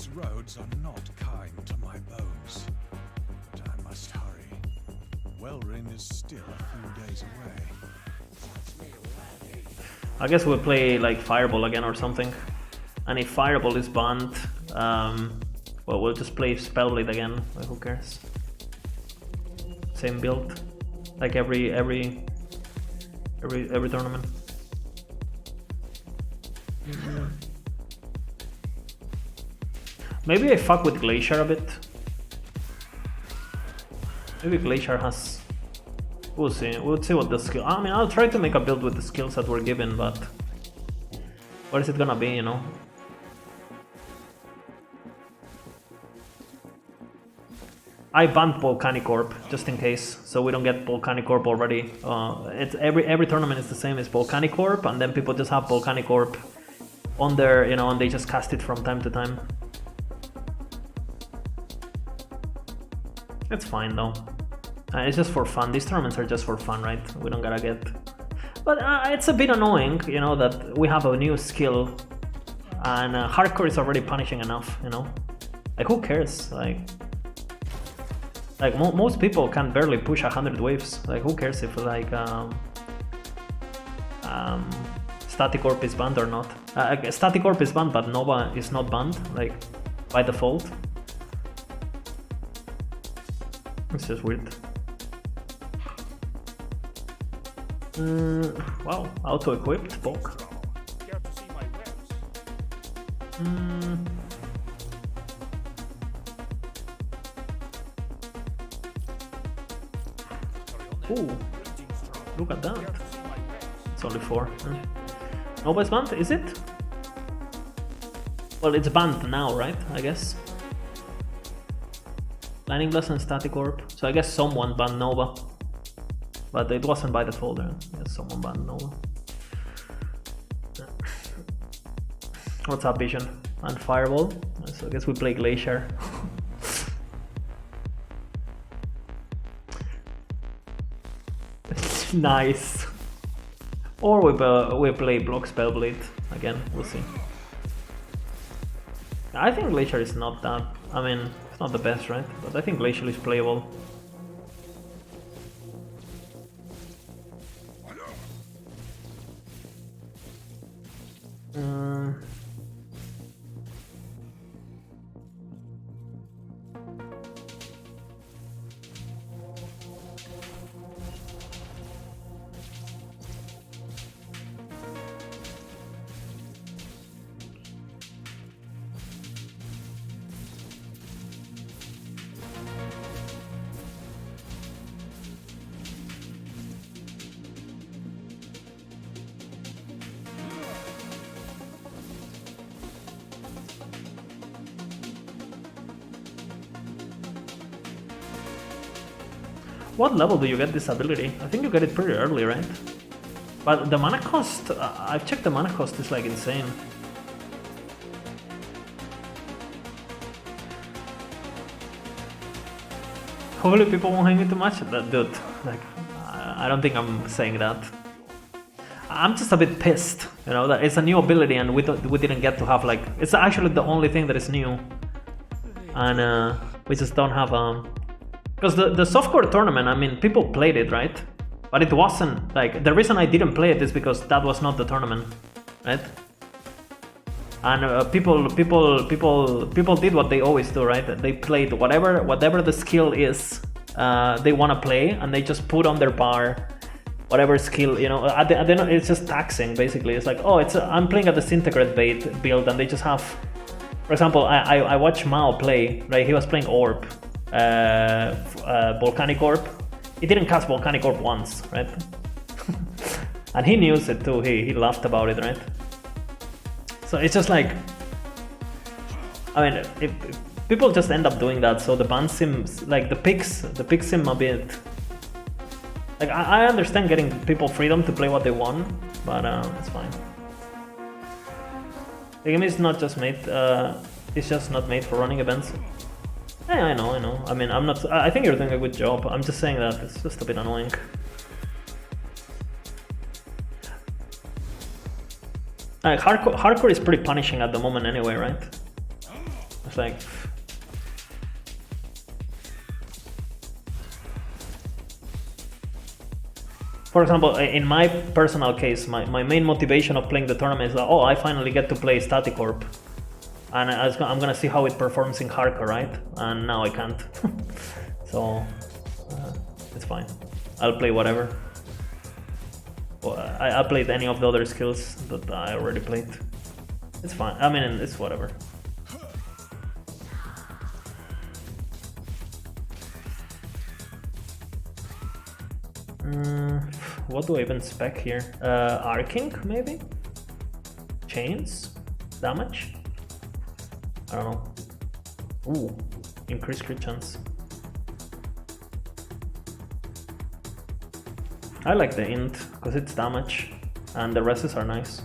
These roads are not kind to my bones. But I must hurry. Wellrin is still a few days away. I guess we'll play like Fireball again or something. And if Fireball is banned, well, we'll just play Spellblade again. Like, who cares? Same build, like every tournament. Maybe I fuck with Glacier a bit. Maybe Glacier has. We'll see. We'll see what the skill. I mean, I'll try to make a build with the skills that we're given, but what is it gonna be? You know. I banned Volcanic Orb just in case, so we don't get Volcanic Orb already. It's every tournament is the same as Volcanic Orb, and then people just have Volcanic Orb on their, you know, and they just cast it from time to time. It's fine though. It's just for fun. These tournaments are just for fun, right? We don't gotta get. But it's a bit annoying, you know, that we have a new skill, and hardcore is already punishing enough, you know. Like, who cares? Like most people can barely push 100 waves. Like, who cares if like Static Orb is banned or not? Static Orb is banned, but Nova is not banned, like by default. It's just weird. Wow, auto-equipped Poke. Ooh, look at that. It's only 4. Nova's banned, is it? Well, it's banned now, right? I guess. Lightning Blast and Static Orb. So I guess someone banned Nova. But it wasn't by default. Yes, someone banned Nova. What's up, Vision? And Fireball. So I guess we play Glacier. Nice. Or we play Block Spellblade again. We'll see. I think Glacier is not that. I mean, it's not the best, right? But I think Glacier is playable. What level do you get this ability? I think you get it pretty early, right? But the mana cost, I've checked, the mana cost is like insane. Hopefully people won't hate me too much. Dude, like, I don't think I'm saying that. I'm just a bit pissed, you know, that it's a new ability and we didn't get to have, like, it's actually the only thing that is new. And we just don't have because the softcore tournament, I mean, people played it, right? But it wasn't, like, the reason I didn't play it is because that was not the tournament, right? And people did what they always do, right? They played whatever the skill is they want to play, and they just put on their bar whatever skill, you know. It's just taxing, basically. It's like, oh, I'm playing a Disintegrate bait build, and they just have, for example, I watched Mao play, right? He was playing Orb. Volcanic Orb. He didn't cast Volcanic Orb once, right? And he knew it too. He laughed about it, right? So it's just like, I mean, if people just end up doing that, so the ban seems like the picks seem a bit. Like, I understand getting people freedom to play what they want, but it's fine. The game is not just made. It's just not made for running events. Yeah, I know. I mean, I think you're doing a good job. I'm just saying that it's just a bit annoying. Hardcore is pretty punishing at the moment anyway, right? It's like, for example, in my personal case, my main motivation of playing the tournament is that, oh, I finally get to play Static Orb. And I'm gonna see how it performs in hardcore, right? And now I can't. So, it's fine. I'll play whatever. Well, I played any of the other skills that I already played. It's fine. I mean, it's whatever. What do I even spec here? Arcing, maybe? Chains? Damage? I don't know. Ooh, increased crit chance. I like the int, because it's damage, and the rests are nice.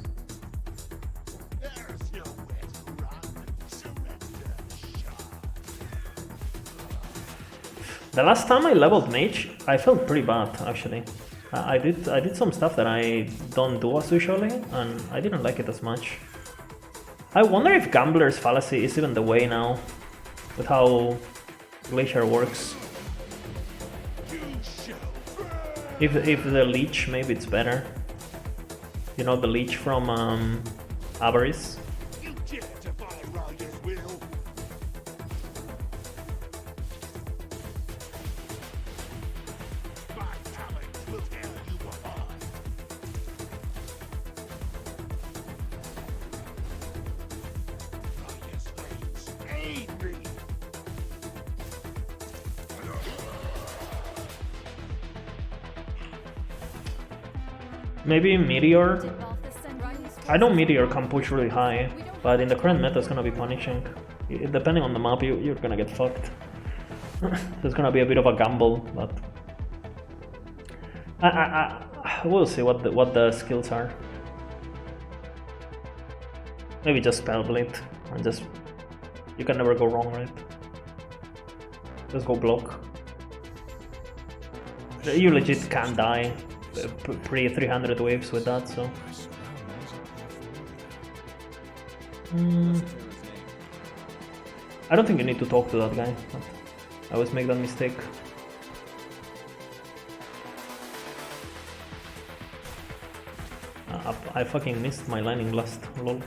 The last time I leveled Mage, I felt pretty bad, actually. I did some stuff that I don't do as usually, and I didn't like it as much. I wonder if Gambler's Fallacy is even the way now, with how Glacier works. If the Leech, maybe it's better. You know, the Leech from Avarice. Maybe Meteor. I know Meteor can push really high, but in the current meta it's gonna be punishing. Depending on the map, you're gonna get fucked. So it's gonna be a bit of a gamble, but we'll see what the skills are. Maybe just Spellblade, and just you can never go wrong, right? Just go block. You legit can die pre 300 waves with that, so. I don't think you need to talk to that guy, but I always make that mistake. I fucking missed my Lightning Blast, lol.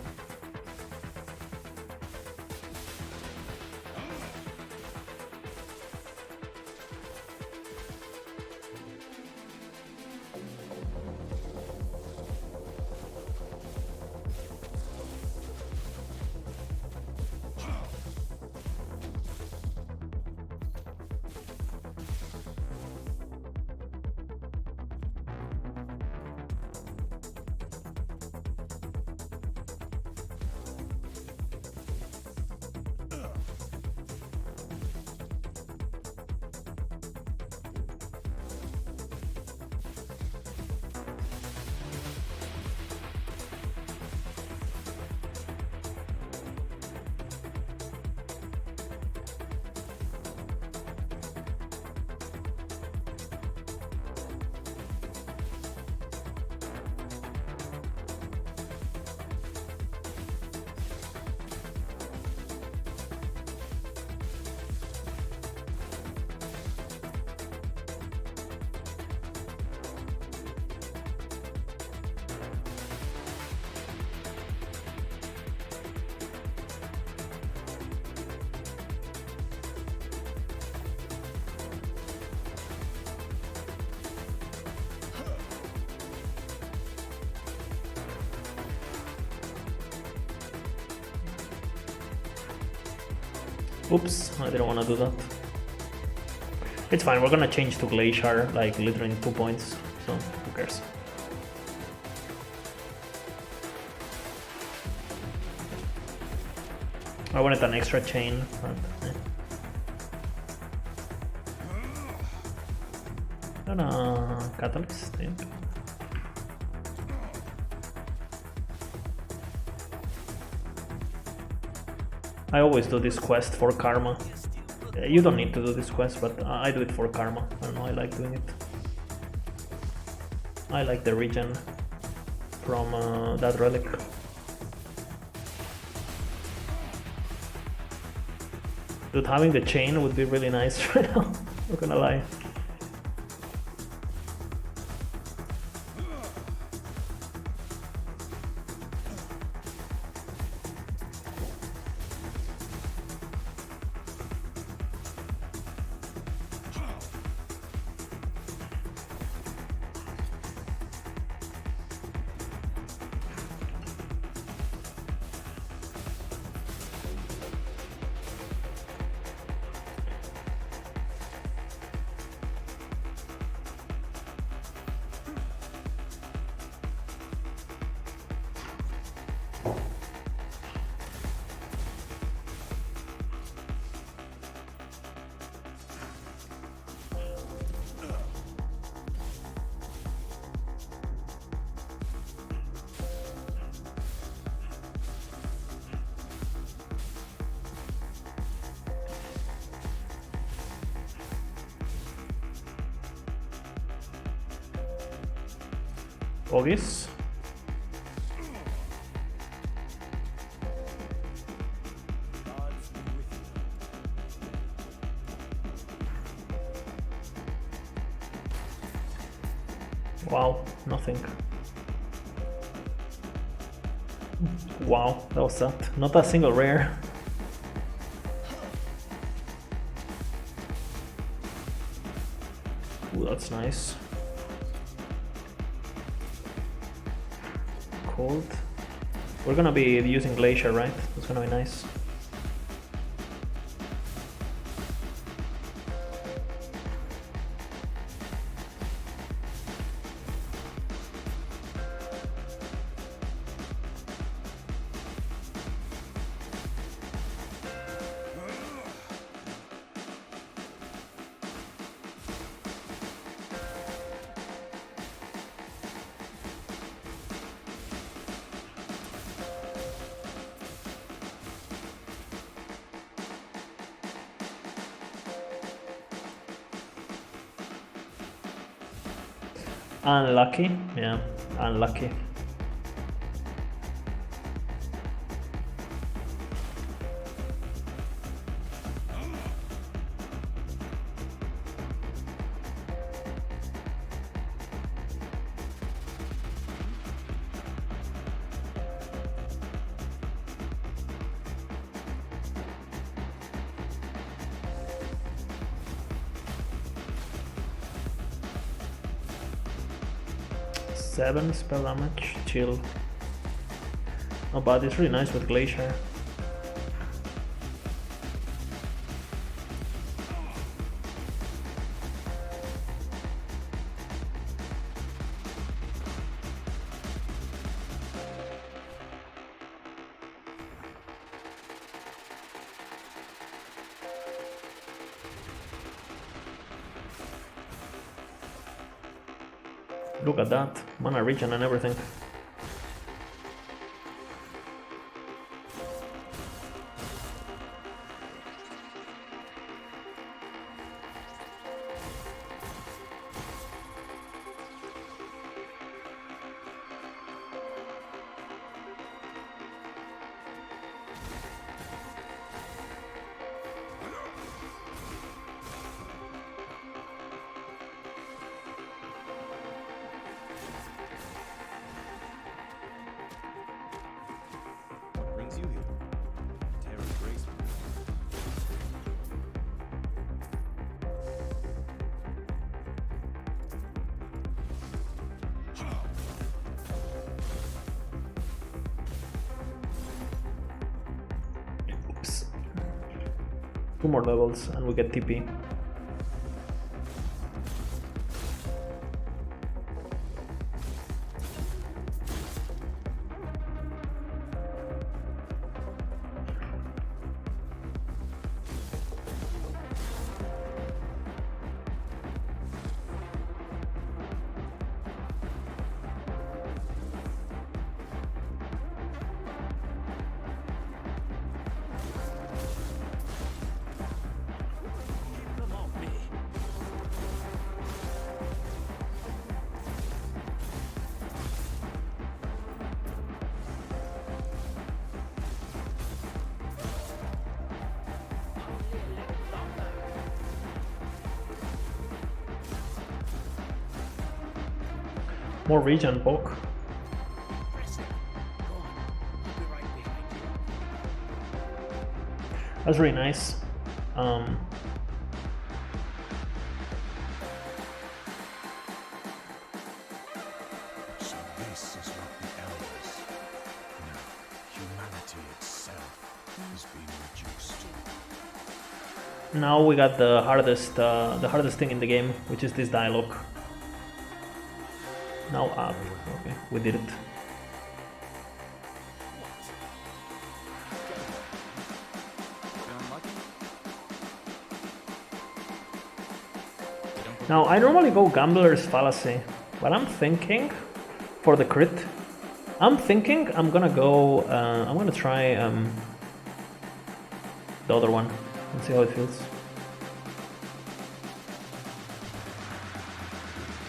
Oops, I didn't want to do that. It's fine, we're gonna change to Glacier, like literally in 2 points, so who cares. I wanted an extra chain, but gonna Catalyst, yeah. I always do this quest for karma. You don't need to do this quest, but I do it for karma. I don't know, I like doing it. I like the regen from that relic. Dude, having the chain would be really nice right now. Not gonna lie. Obvious. Wow, nothing. Wow, that was that. Not a single rare. Ooh, that's nice. Cold. We're gonna be using Glacier, right? That's gonna be nice. Unlucky, yeah, unlucky. Seven spell damage, chill. Not bad, it's really nice with Glacier. Look at that, mana regen and everything. You here. Terra's grace. Oops. 2 more levels and we get TP. More regen, Poke. Press it. Go on. I'll be right behind you. That's really nice. So this is what the elders, no, humanity itself, is being reduced to. Now we got the hardest thing in the game, which is this dialogue. Now up. Okay, we did it. Feeling lucky? You don't Now I normally go Gambler's Fallacy, but I'm thinking for the crit. I'm thinking I'm gonna go. I'm gonna try the other one and see how it feels.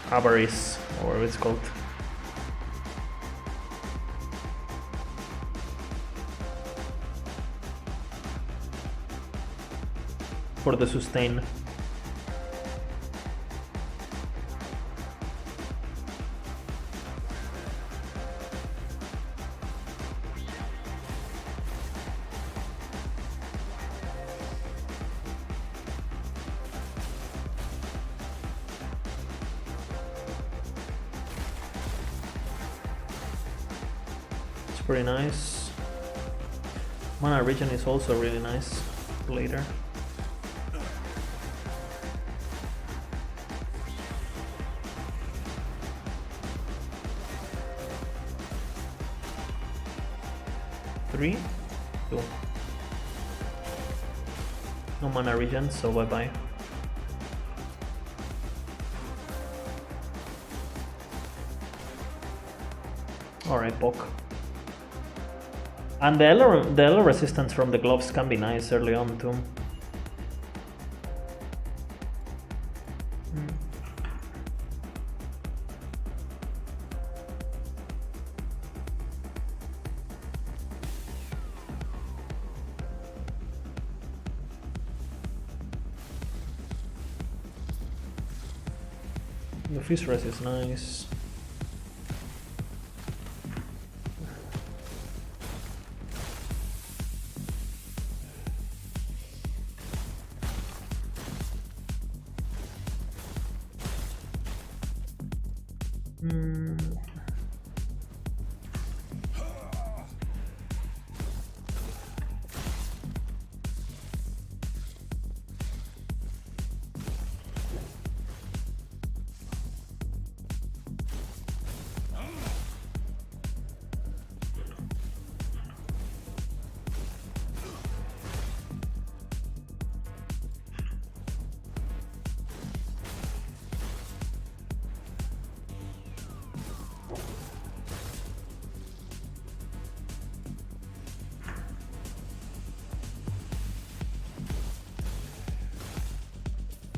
Avarice, or whatever it's called. For the sustain. Pretty nice. Mana regen is also really nice later. Three, two. No mana regen, so bye bye. Alright, Poke. And the L resistance from the gloves can be nice early on too. The Fist Res is nice.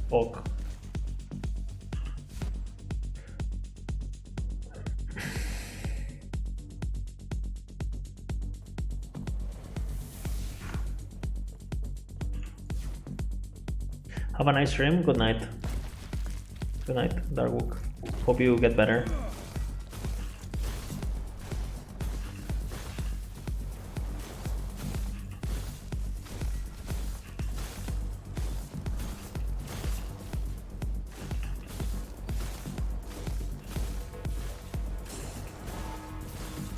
Poke. Have a nice stream. Good night. Good night, Darkwook. Hope you get better.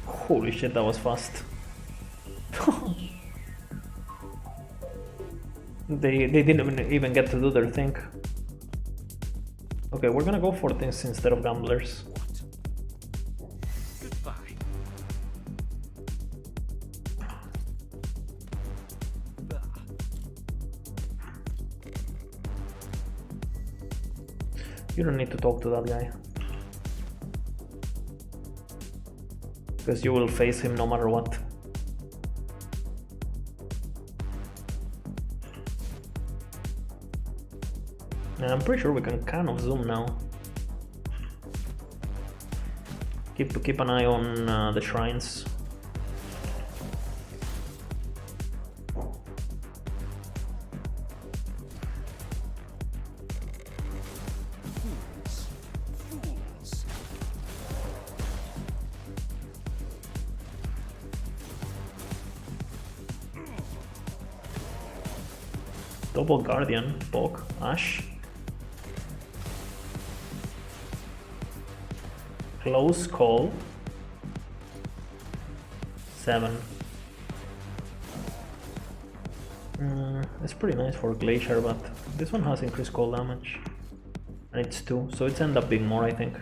Holy shit, that was fast. They didn't even get to do their thing. Okay, we're gonna go for this instead of gamblers. Goodbye. You don't need to talk to that guy. Because you will face him no matter what. And I'm pretty sure we can kind of zoom now. Keep an eye on the shrines. Double Guardian, Epoch, Ash. Close Call. 7. It's pretty nice for Glacier, but this one has increased cold damage. And it's 2, so it's end up being more, I think.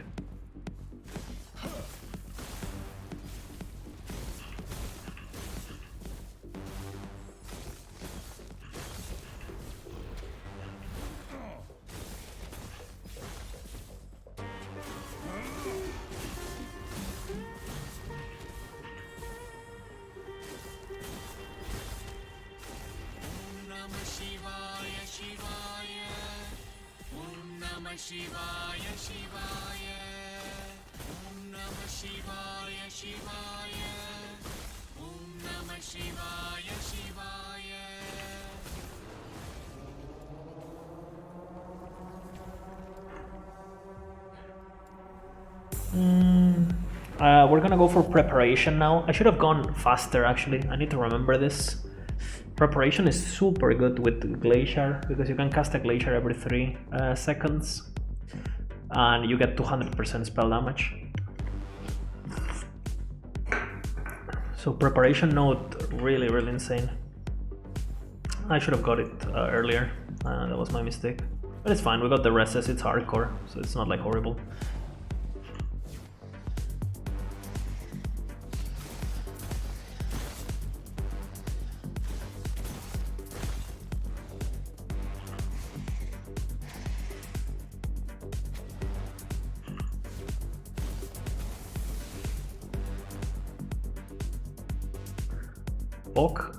Shivaya, Shivaya. Om Namah Shivaya, Shivaya. Om Namah Shivaya, Shivaya. We're gonna go for preparation now. I should have gone faster actually. I need to remember this. Preparation is super good with Glacier because you can cast a Glacier every 3 seconds and you get 200% spell damage. So preparation node really insane. I should have got it earlier. That was my mistake. But it's fine, we got the reses, it's hardcore, so it's not like horrible. Epoch.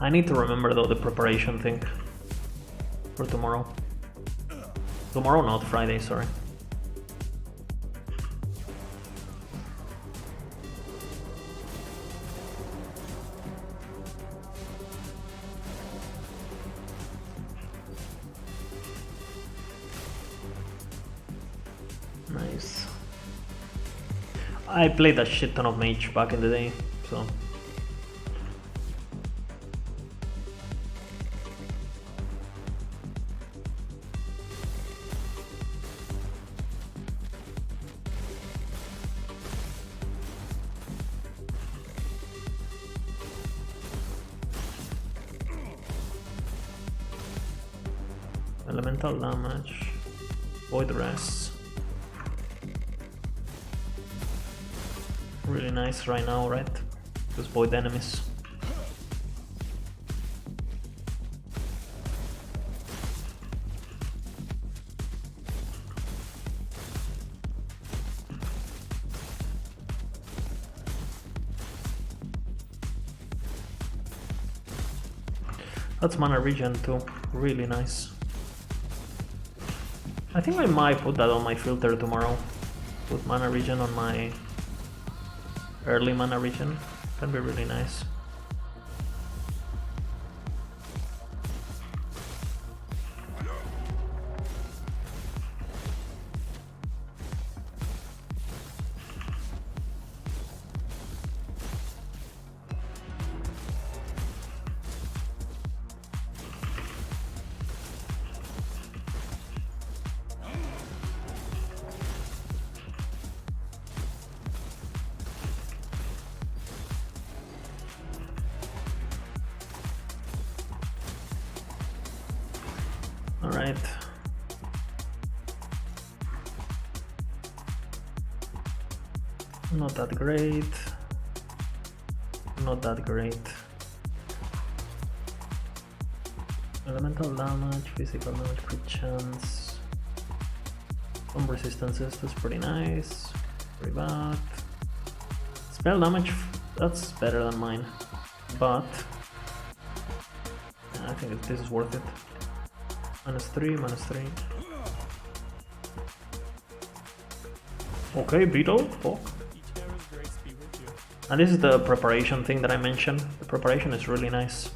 I need to remember though the preparation thing for tomorrow. Tomorrow, not Friday, sorry. Nice. I played a shit ton of Mage back in the day, so. Elemental damage, Void Rest. Really nice right now, right? Because void enemies. That's mana regen too, really nice. I think I might put that on my filter tomorrow. Put mana regen on my early mana regen, can be really nice. Alright. Not that great. Not that great. Elemental damage, physical damage, crit chance. Some resistances, that's pretty nice. Pretty bad. Spell damage, that's better than mine. But I think this is worth it. -3, -3. Okay, Beetle, fuck. And this is the preparation thing that I mentioned. The preparation is really nice.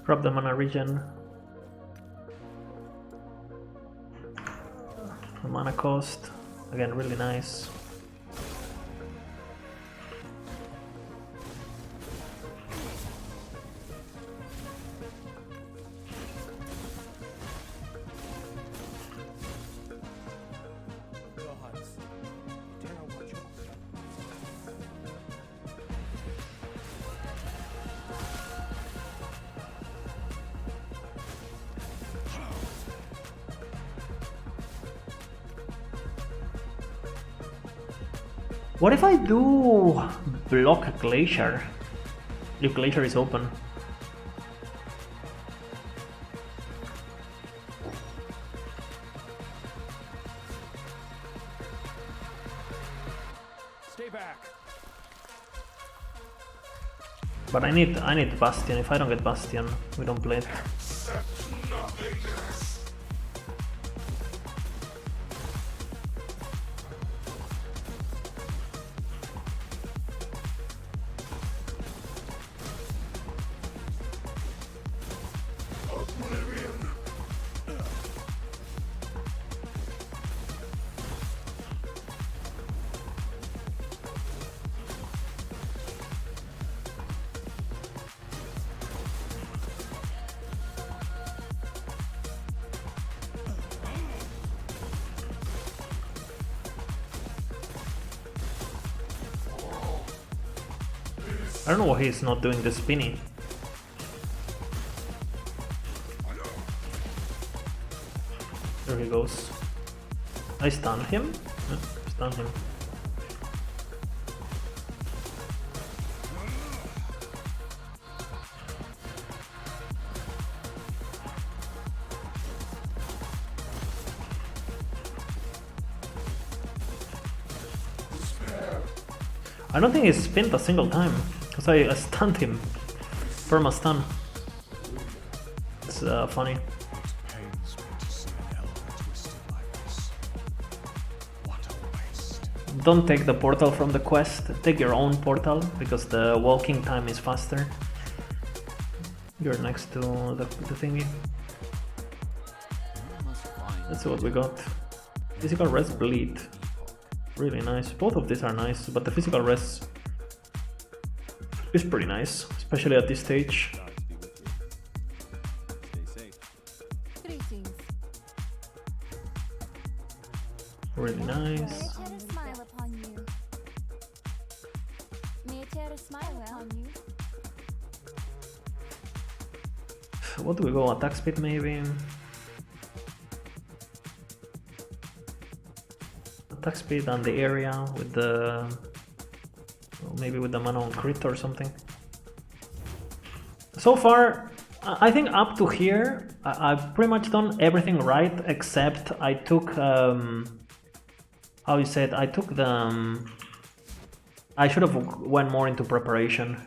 Drop the mana regen. The mana cost, again, really nice. Gods, dare watch over. What if I do block a glacier? If glacier is open. Stay back. But I need Bastion. If I don't get Bastion, we don't play it. I don't know why he's not doing the spinny. There he goes. I stunned him? Yeah, stunned him. I don't think he spinned a single time, because I stunned him. Perma stun. It's funny. It pains me to see an elder twisted like this. What a waste. Don't take the portal from the quest, take your own portal, because the walking time is faster. You're next to the thingy. That's what we got. Physical rest bleed. Really nice. Both of these are nice, but the physical rest is pretty nice, especially at this stage. Greetings. Really May nice. I share a smile upon you? May I share a smile upon you? What do we go? Attack speed maybe? Attack speed and the area with the... maybe with the mana on crit or something. So far, I think up to here, I've pretty much done everything right, except I took... how you said? I took the... I should have went more into preparation.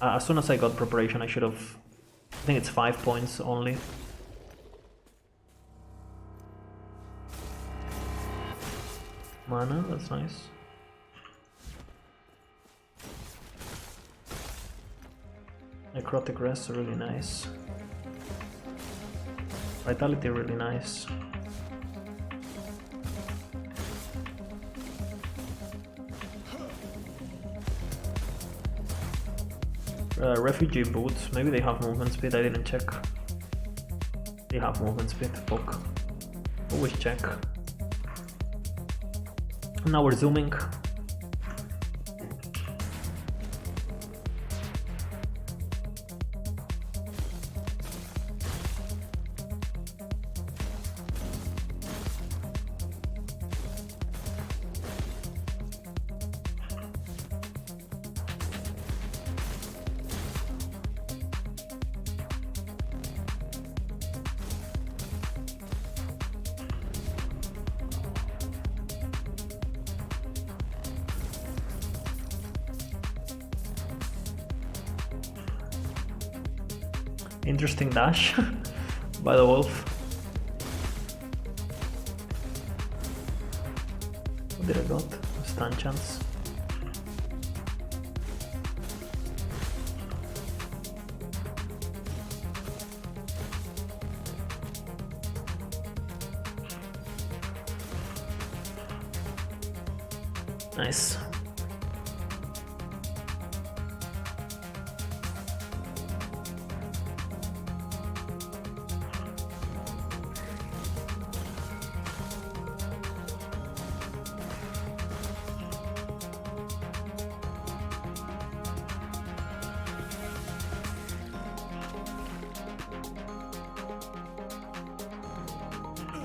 As soon as I got preparation, I should have... I think it's 5 points only. Mana, that's nice. Necrotic rest, really nice. Vitality, really nice. Refugee boots, maybe they have movement speed, I didn't check. They have movement speed, fuck. Always check. Now we're zooming. Interesting dash by the wolf. What did I got? A stun chance. Nice.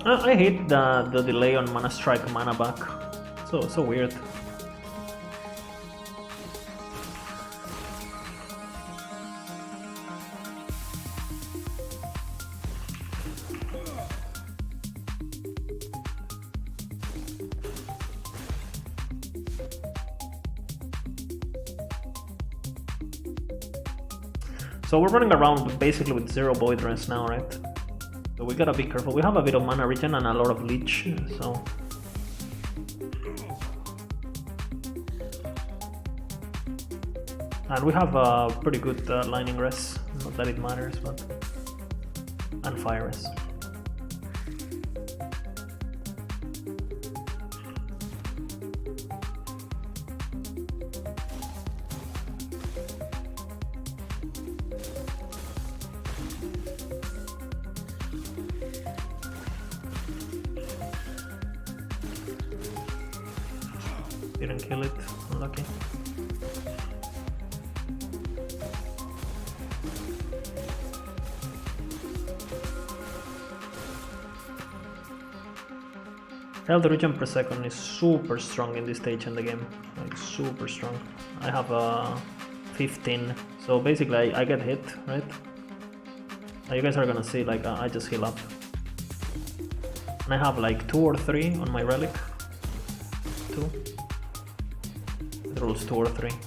I hate the delay on mana strike, mana back. So weird. So we're running around basically with 0 void rest now, right? So we gotta be careful. We have a bit of mana regen and a lot of leech, so... And we have a pretty good lightning res, not that it matters, but... And fire res. Didn't kill it, unlucky. Health regen per second is super strong in this stage in the game, like super strong. I have 15, so basically I get hit, right? You guys are gonna see, like I just heal up. And I have like 2 or 3 on my relic. 2. It rolls 2 or 3. So.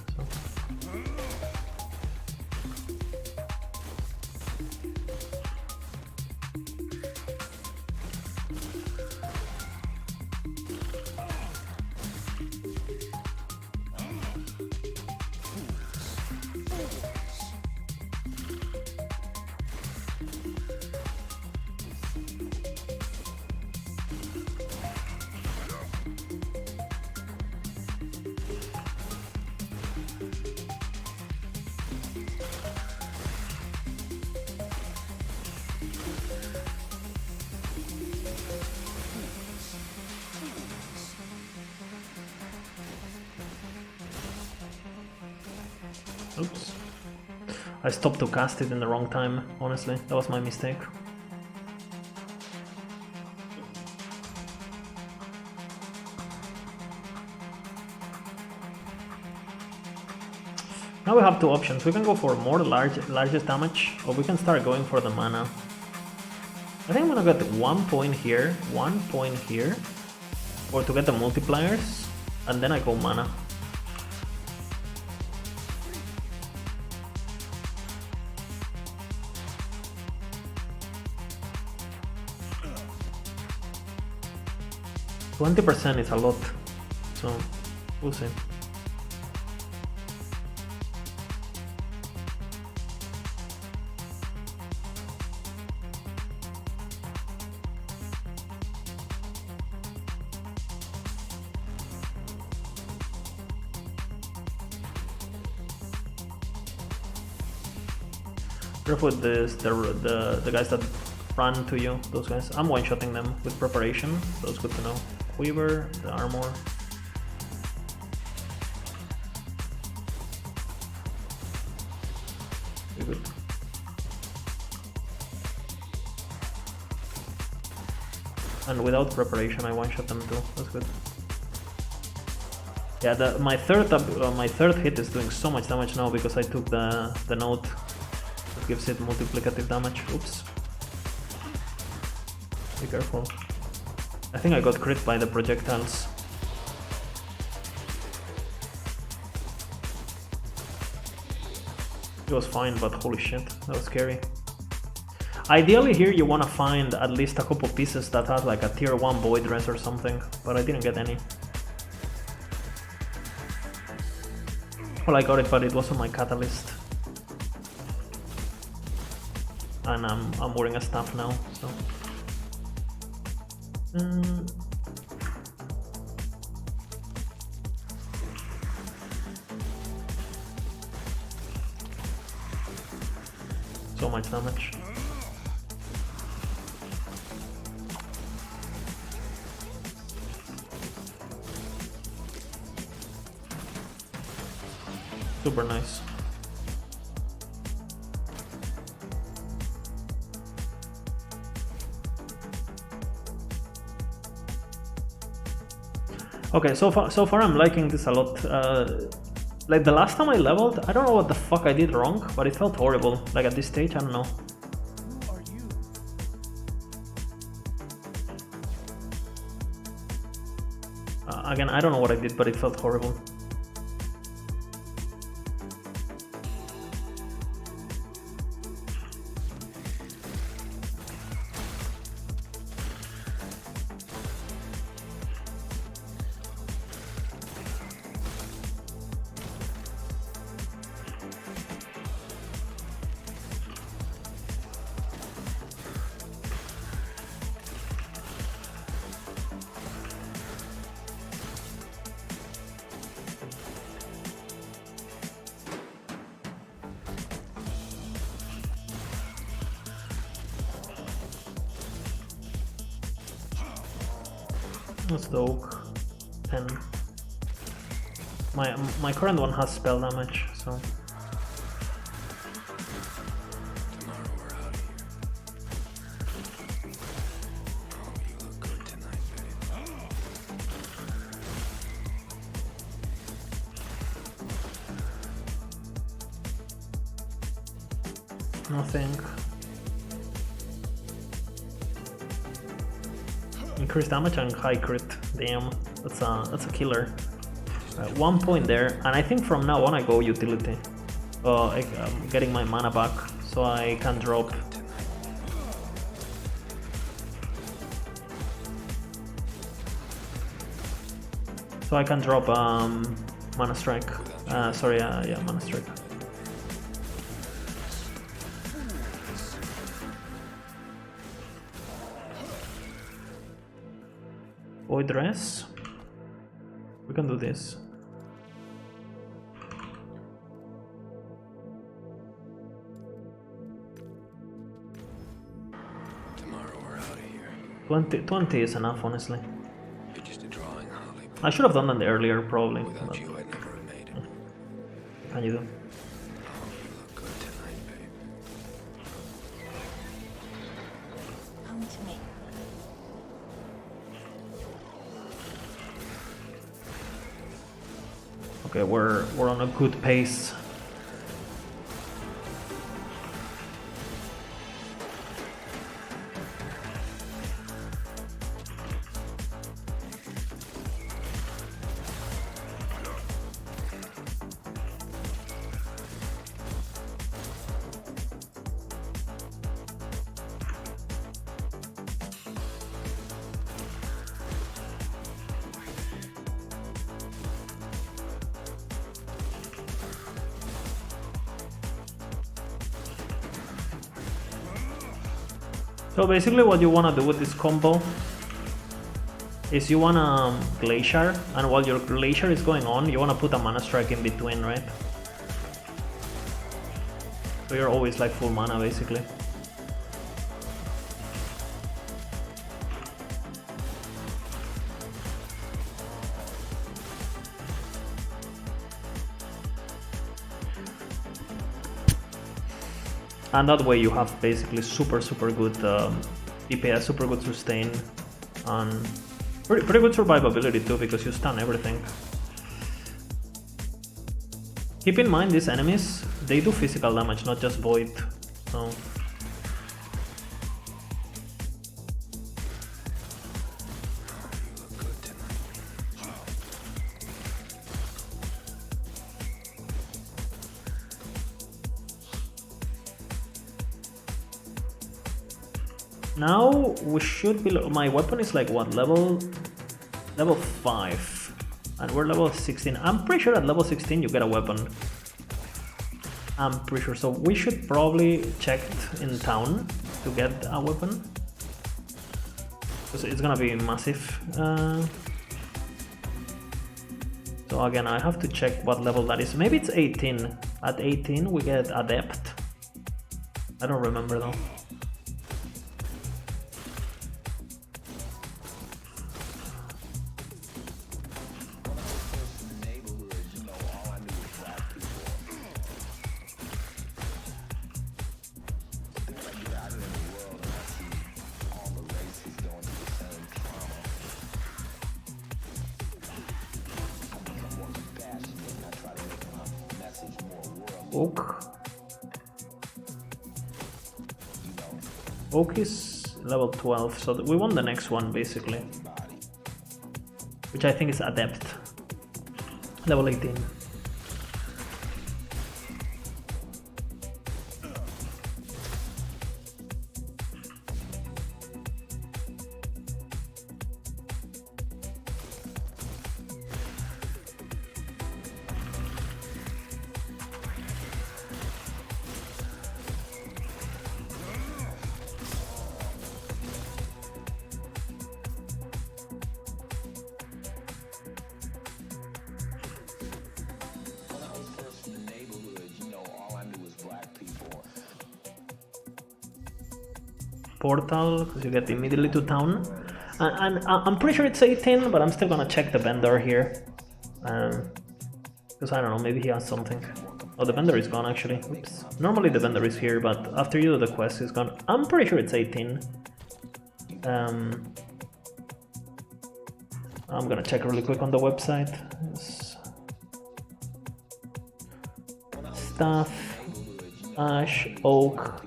Oops. I stopped to cast it in the wrong time, honestly. That was my mistake. Now we have 2 options. We can go for more largest damage, or we can start going for the mana. I think I'm gonna get 1 point here, 1 point here, or to get the multipliers, and then I go mana. %20 is a lot, so we'll see. Careful with this, the guys that run to you, those guys. I'm one-shotting them with preparation, so it's good to know. Quiver, the armor. Very good. And without preparation, I one-shot them too. That's good. Yeah, my third hit is doing so much damage now because I took the note that gives it multiplicative damage. Oops. Be careful. I think I got crit by the projectiles. It was fine, but holy shit, that was scary. Ideally here you wanna find at least a couple pieces that have like a tier 1 void res or something, but I didn't get any. Well, I got it, but it wasn't my catalyst. And I'm wearing a staff now, so... much damage. Super nice. Okay, so far I'm liking this a lot. Like the last time I leveled, I don't know what the fuck I did wrong, but it felt horrible. Like at this stage, I don't know. Who are you? Again, I don't know what I did, but it felt horrible. That's the oak. 10. My current one has spell damage, so. Tomorrow we're out of here. Oh, you look good tonight, babe. Nothing. Increased damage and high crit. Damn, that's a killer. 1 point there, and I think from now on I go utility. I'm getting my mana back, so I can drop. So I can drop mana strike. Yeah, mana strike. Void dress. We can do this. Tomorrow we're out of here. 20 is enough, honestly. You're just a drawing, Holly. I should have done that earlier, probably. Without But you, I'd never have made it. can you do? Oh, you look good tonight, babe. Come to me. Okay, we're on a good pace. So basically what you want to do with this combo is you want to Glacier, and while your Glacier is going on, you want to put a Mana Strike in between, right? So you're always like full mana basically. And that way you have basically super good DPS, super good sustain, and pretty good survivability too, because you stun everything. Keep in mind these enemies, they do physical damage, not just void. So now we should be. My weapon is like what, level 5, and we're level 16. I'm pretty sure at level 16 you get a weapon. I'm pretty sure. So we should probably check in town to get a weapon, because it's gonna be massive. So again, I have to check what level that is. Maybe it's 18. At 18 we get Adept. I don't remember though. Oak. Oak is level 12, so we want the next one basically. Which I think is Adept. Level 18. Portal, because you get immediately to town. And I'm pretty sure it's 18, but I'm still gonna check the vendor here. Because I don't know, maybe he has something. Oh, the vendor is gone actually. Oops. Normally the vendor is here, but after you do the quest, he's gone. I'm pretty sure it's 18. I'm gonna check really quick on the website. Staff, Ash, Oak,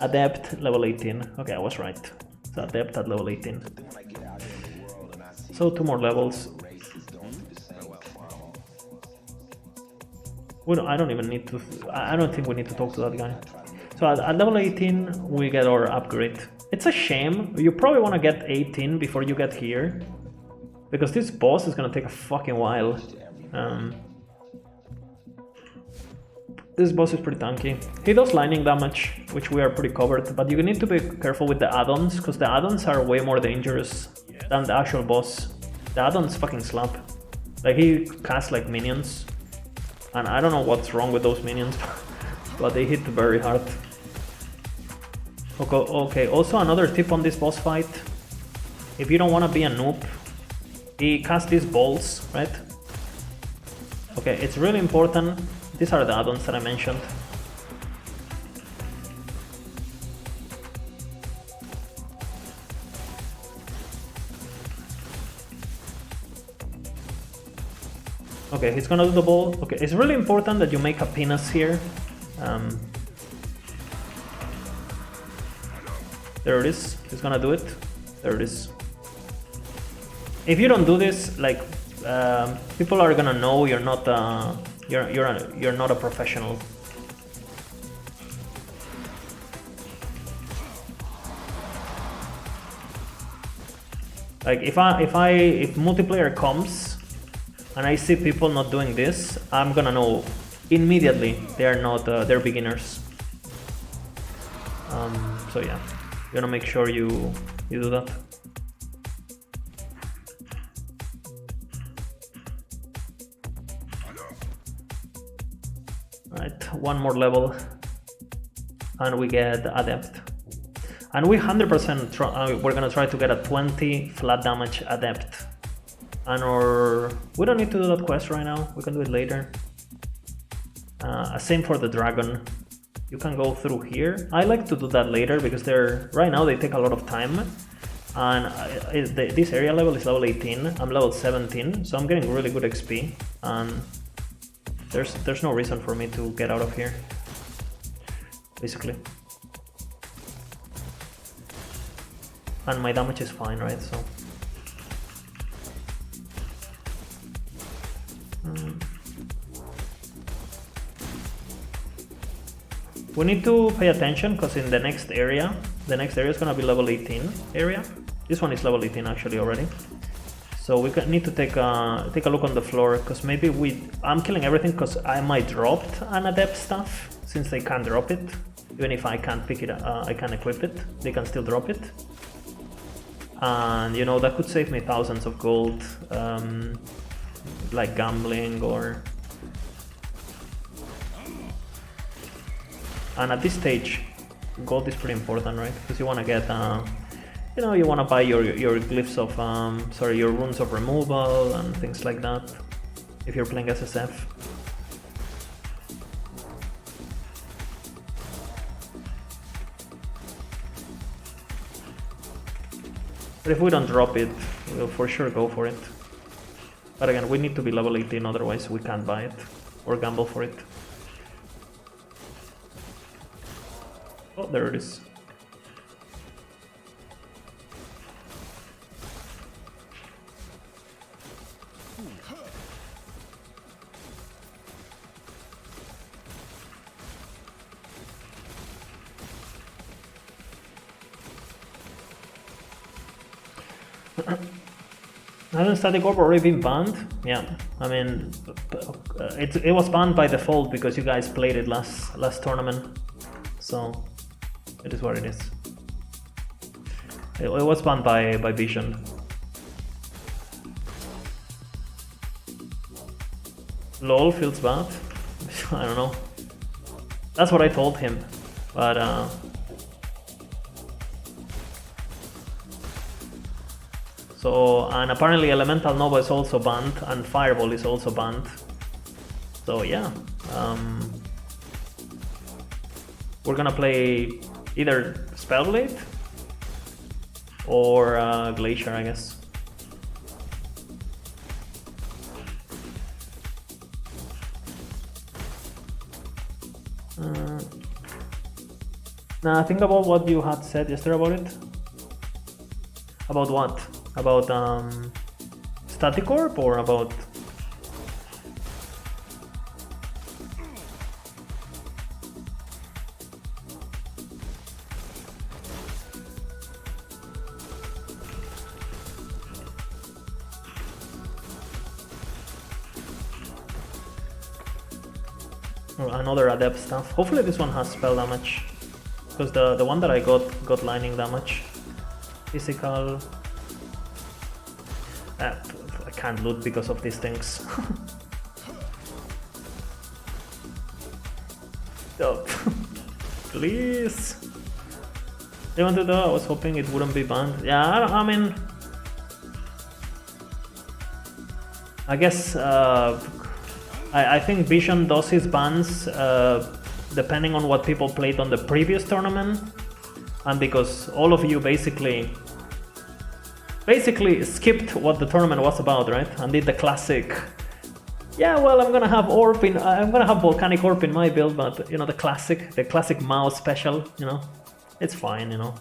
Adept, level 18. Okay, I was right. So Adept at level 18. So 2 more levels. Well, I don't even need to. I don't think we need to talk to that guy. So at level 18, we get our upgrade. It's a shame. You probably want to get 18 before you get here, because this boss is gonna take a fucking while. This boss is pretty tanky. He does lightning damage, which we are pretty covered, but you need to be careful with the add-ons, because the add-ons are way more dangerous than the actual boss. The add-ons fucking slap. Like, he casts like minions, and I don't know what's wrong with those minions, but they hit very hard. Okay, also another tip on this boss fight. If you don't want to be a noob, he casts these balls, right? Okay, it's really important. These are the add-ons that I mentioned. Okay, he's gonna do the ball. Okay, it's really important that you make a pinnace here. There it is. He's gonna do it. There it is. If you don't do this, like, people are gonna know you're not you're not a professional. Like, if multiplayer comes and I see people not doing this, I'm gonna know immediately they're not they're beginners. So yeah, you're gonna make sure you do that. Alright, 1 more level and we get Adept. And we 100% we're gonna try to get a 20 flat damage Adept. And we don't need to do that quest right now, we can do it later. Same for the dragon. You can go through here. I like to do that later because right now they take a lot of time. And this area level is level 18, I'm level 17, so I'm getting really good XP. And there's no reason for me to get out of here, basically. And my damage is fine, right? So we need to pay attention, because in the next area is gonna be level 18 area. This one is level 18 actually already. So we need to take a look on the floor, because maybe I'm killing everything because I might drop an Adept stuff, since they can't drop it. Even if I can't pick it, I can equip it, they can still drop it. And you know, that could save me thousands of gold, like gambling or... And at this stage, gold is pretty important, right? Because you want to get, you know, you want to buy your glyphs of, sorry, your runes of removal and things like that. If you're playing SSF. But if we don't drop it, we'll for sure go for it. But again, we need to be level 18, otherwise we can't buy it or gamble for it. Oh, there it is. Hasn't Static Orb already been banned? Yeah, I mean, it was banned by default because you guys played it last tournament, so it is what it is. It was banned by Vision. LOL feels bad. I don't know. That's what I told him, but so, and apparently Elemental Nova is also banned, and Fireball is also banned. So yeah, we're gonna play either Spellblade or Glacier, I guess. Now think about what you had said yesterday about it. About what? About Static Orb or about... Another adept stuff. Hopefully this one has spell damage, because the one that I got lightning damage. Physical. I can't loot because of these things. Oh, please. They wanted to. I was hoping it wouldn't be banned. Yeah, I mean, I guess I think Vision does his bans depending on what people played on the previous tournament, and because all of you basically skipped what the tournament was about, right? And did the classic, yeah, well, I'm gonna have Volcanic Orb in my build, but you know, the classic mouse special, you know, it's fine, you know.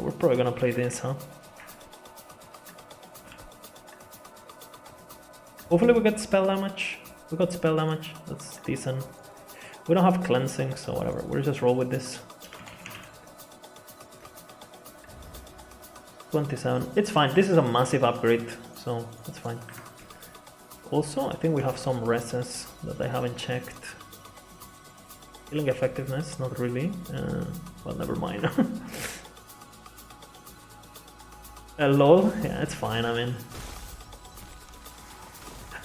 We're probably gonna play this, huh? Hopefully we get spell damage. We got spell damage, that's decent. We don't have cleansing, so whatever, we'll just roll with this. 27, it's fine, this is a massive upgrade, so that's fine. Also, I think we have some reses that I haven't checked. Healing effectiveness, not really, well, never mind. LOL, yeah, it's fine, I mean.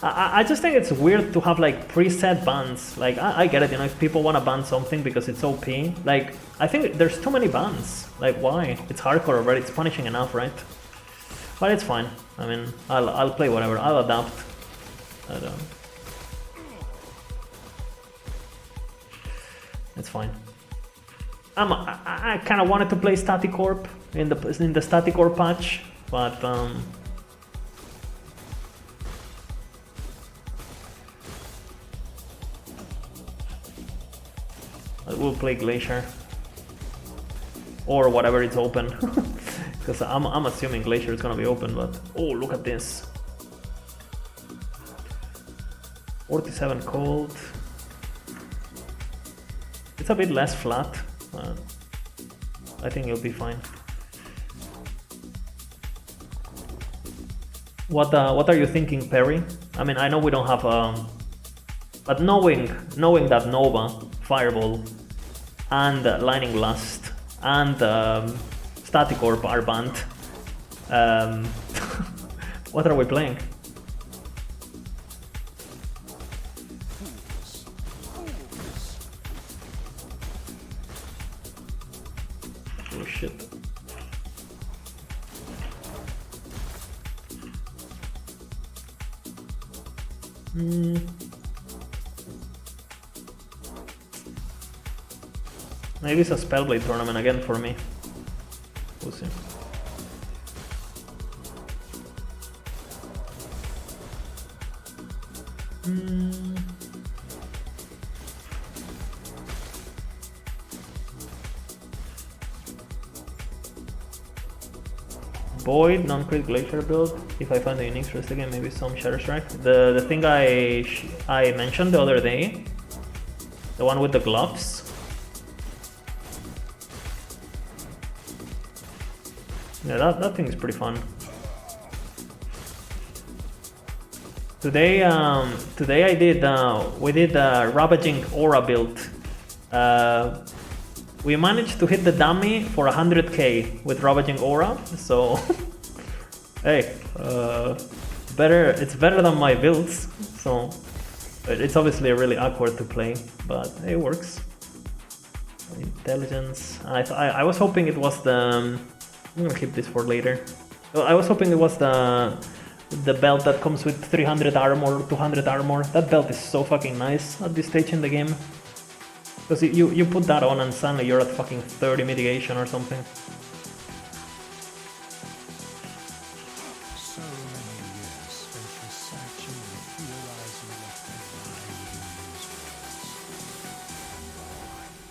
I just think it's weird to have like preset bans. Like, I get it, you know, if people want to ban something because it's OP, like, I think there's too many bans. Like, why? It's hardcore already, it's punishing enough, right? But it's fine. I mean, I'll play whatever, I'll adapt. I don't... It's fine. I kind of wanted to play Static Orb in the Static Orb patch, but we'll play Glacier or whatever it's open, because I'm assuming Glacier is gonna be open. But oh, look at this, 47 cold. It's a bit less flat. I think it'll be fine. What are you thinking, Perry? I mean, I know we don't have but knowing that Nova, Fireball, and Lightning Blast and Static Orb are banned, what are we playing? Holy shit. Maybe it's a Spellblade tournament again for me. We'll see. Void, non-crit Glacier build. If I find a unique first again, maybe some Shatter Strike. The thing I mentioned the other day, the one with the gloves. Yeah, that thing is pretty fun. Today we did a Ravaging Aura build. We managed to hit the dummy for 100k with Ravaging Aura, so hey, it's better than my builds. So it's obviously really awkward to play, but it works. Intelligence. I was hoping it was the. I'm gonna keep this for later. I was hoping it was the belt that comes with 300 armor, 200 armor. That belt is so fucking nice at this stage in the game. Because you put that on and suddenly you're at fucking 30 mitigation or something. So many years spent researching and theorizing what could lie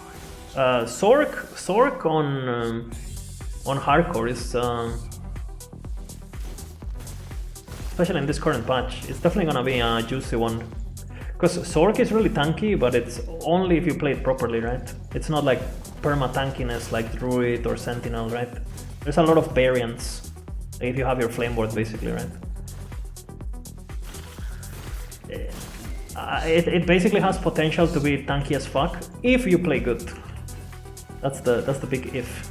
within these worlds. Sork on hardcore is especially in this current patch, it's definitely gonna be a juicy one. Because Sork is really tanky, but it's only if you play it properly, right? It's not like perma-tankiness like Druid or Sentinel, right? There's a lot of variants if you have your Flame Ward, basically, right? It basically has potential to be tanky as fuck if you play good. That's the big if.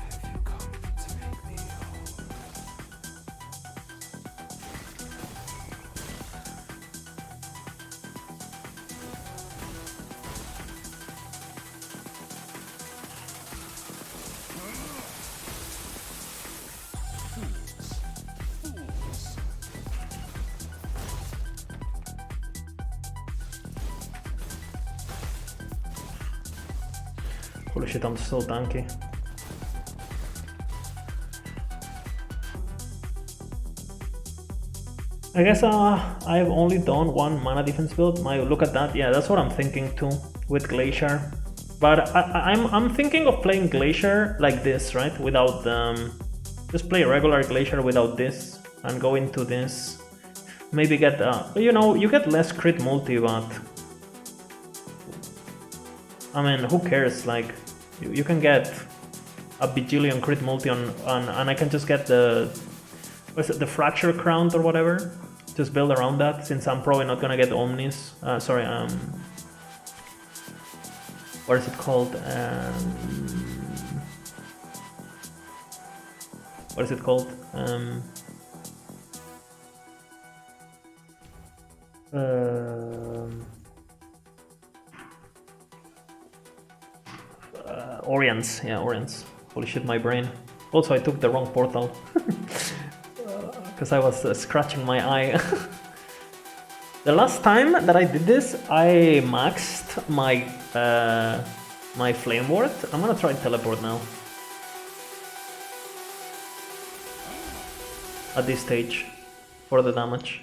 Have you come to make me whole? Holy shit, I'm so tanky. I guess I've only done one mana defense build. Look at that. Yeah, that's what I'm thinking too with Glacier. But I'm thinking of playing Glacier like this, right? Without just play regular Glacier without this and go into this. Maybe get you get less crit multi, but I mean, who cares? Like you can get a bajillion crit multi on and I can just get the Fracture Crown or whatever. Just build around that, since I'm probably not gonna get Omnis. What is it called? What is it called? Orients, yeah, Orients. Holy shit, my brain. Also, I took the wrong portal. Because I was scratching my eye. The last time that I did this, I maxed my my Flame Ward. I'm gonna try teleport now. At this stage, for the damage.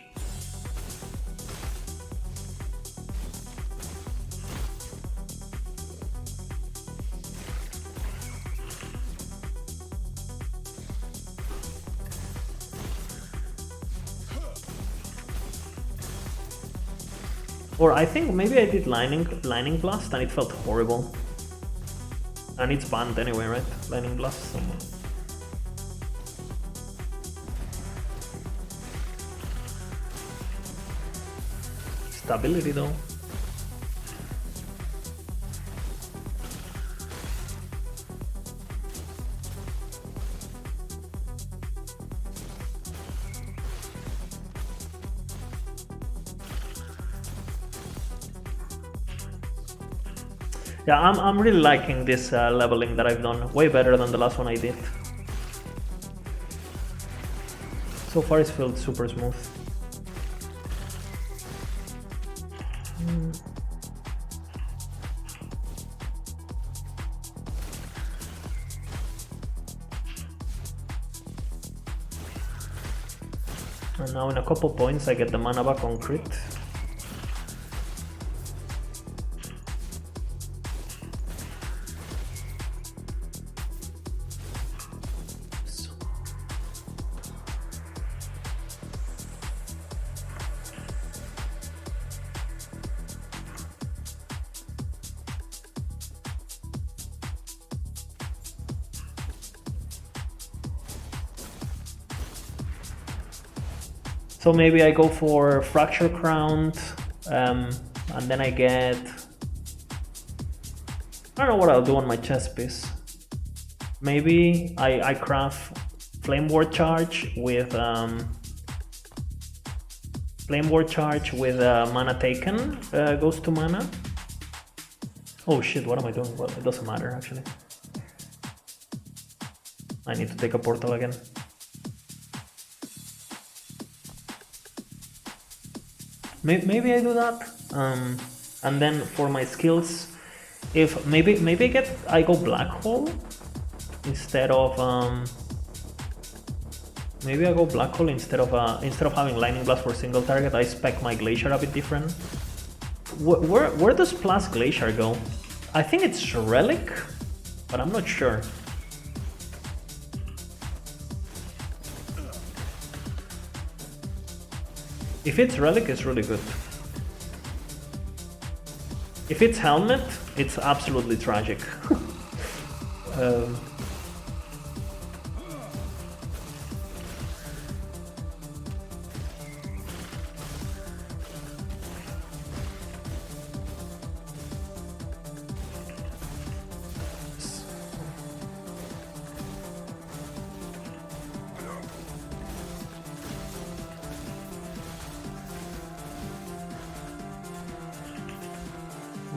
Or I think maybe I did Lightning Blast and it felt horrible. And it's banned anyway, right? Lightning Blast. So. Stability though. Yeah, I'm really liking this leveling that I've done. Way better than the last one I did. So far it's felt super smooth. And now in a couple points I get the mana back on crit. So maybe I go for Fracture Crown, and then I get... I don't know what I'll do on my chest piece. Maybe I craft Flame Ward Charge with... Flame Ward Charge with Mana Taken, goes to mana. Oh shit, what am I doing? Well, it doesn't matter actually. I need to take a portal again. Maybe I do that, and then for my skills, if maybe I go Black Hole instead of maybe I go Black Hole instead of having Lightning Blast for single target. I spec my Glacier a bit different. Where does Plus Glacier go? I think it's Relic, but I'm not sure. If it's Relic, it's really good. If it's Helmet, it's absolutely tragic.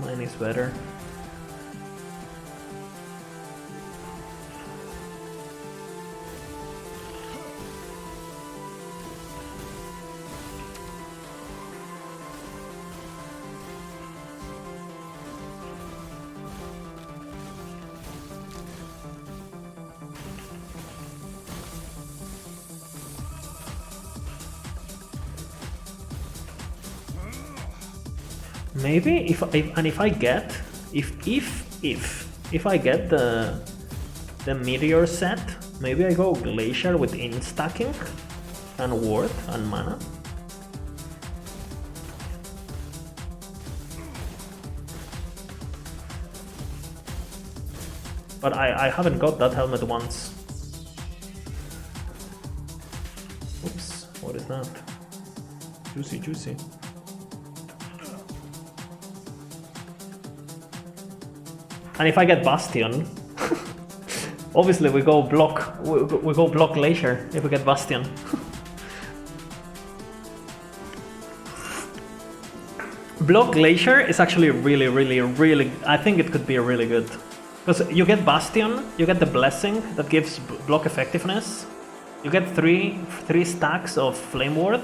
Mine is better. Maybe if I get the meteor set, maybe I go Glacier with instacking and ward and mana. But I haven't got that helmet once. Oops, what is that? Juicy. And if I get Bastion, obviously we go block Glacier if we get Bastion. Block Glacier is actually really, I think it could be really good. Because you get Bastion, you get the Blessing that gives block effectiveness, you get three stacks of Flame Ward,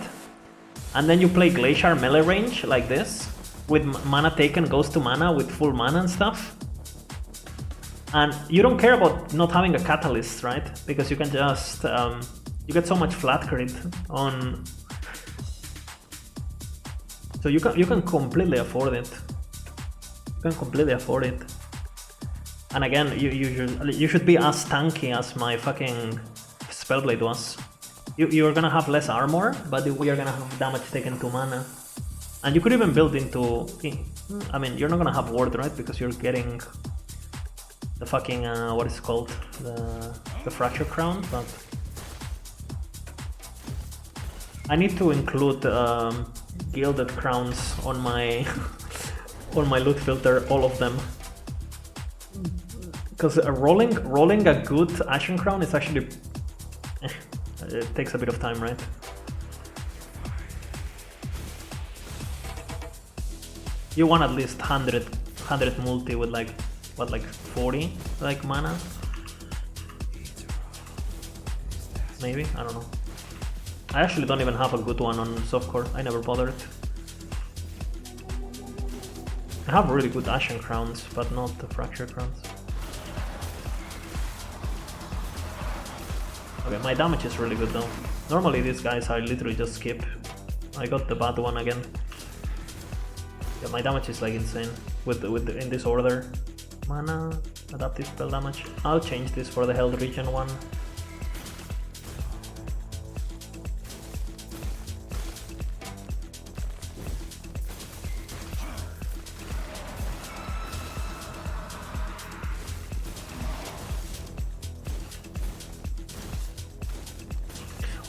and then you play Glacier melee range like this, with mana taken goes to mana with full mana and stuff. And you don't care about not having a catalyst, right? Because you can just you get so much flat crit on, so you can completely afford it. You can completely afford it. And again, you should be as tanky as my fucking Spellblade was. You're gonna have less armor, but we are gonna have damage taken to mana. And you could even build into, I mean, you're not gonna have ward, right? Because you're getting the fucking what is it called, the Fracture Crown. But I need to include gilded crowns on my on my loot filter, all of them, because rolling a good Ashen Crown is actually it takes a bit of time, right? You want at least 100 100 multi with like, what, like 40 like mana? Maybe? I don't know. I actually don't even have a good one on softcore, I never bothered. I have really good Ashen Crowns, but not the Fracture Crowns. Okay, my damage is really good though. Normally these guys I literally just skip. I got the bad one again. Yeah, my damage is like insane in this order. Mana, adaptive spell damage. I'll change this for the Held Region one.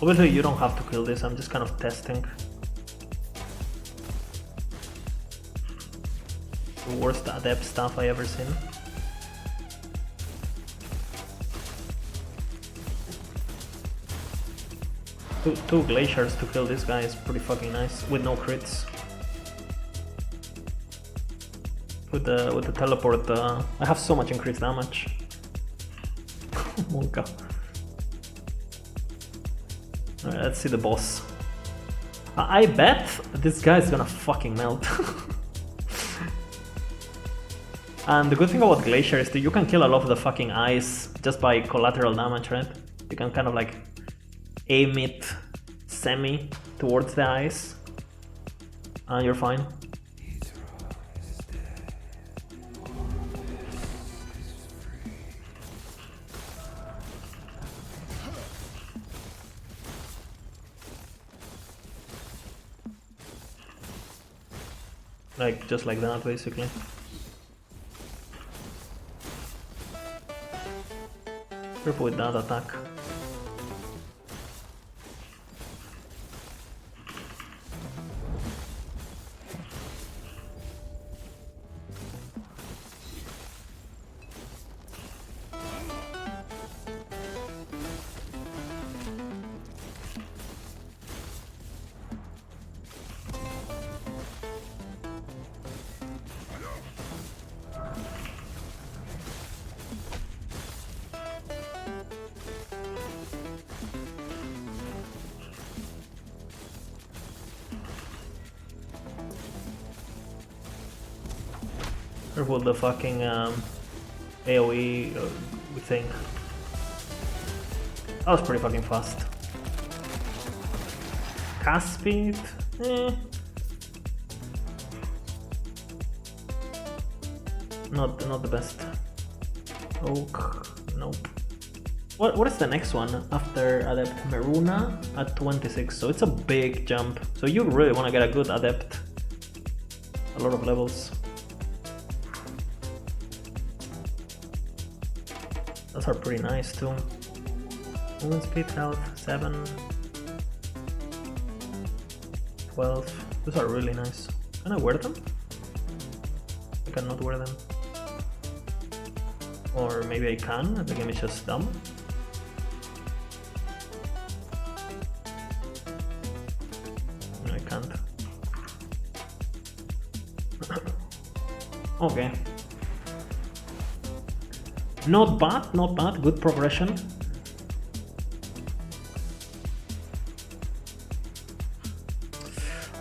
Obviously you don't have to kill this, I'm just kind of testing. The worst adept stuff I ever seen. Two glaciers to kill this guy is pretty fucking nice, with no crits. With the teleport, I have so much increased damage. Monka. Alright, let's see the boss. I bet this guy is gonna fucking melt. And the good thing about Glacier is that you can kill a lot of the fucking ice just by collateral damage, right? You can kind of like aim it semi towards the ice and you're fine. Like, just like that, basically. Careful with that attack. Careful with the fucking AoE thing. That was pretty fucking fast. Cast speed? Not the best. Oak, nope. What is the next one after Adept? Meruna at 26, so it's a big jump. So you really want to get a good Adept. A lot of levels. Those are pretty nice too. Movement speed, health, 7, 12. Those are really nice. Can I wear them? I cannot wear them. Or maybe I can, the game is just dumb. No, I can't. Okay. Not bad, not bad, good progression.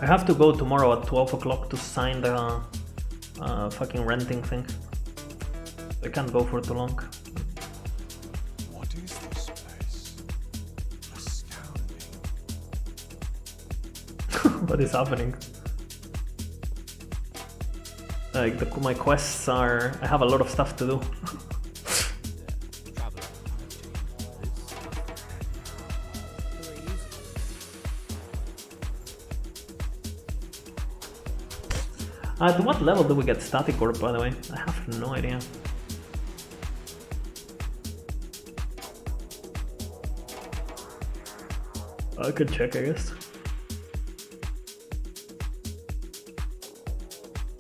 I have to go tomorrow at 12 o'clock to sign the fucking renting thing. I can't go for too long. What is this place? Astounding. What is happening? Like my quests are... I have a lot of stuff to do. At what level do we get Static Orb, by the way? I have no idea. I could check, I guess.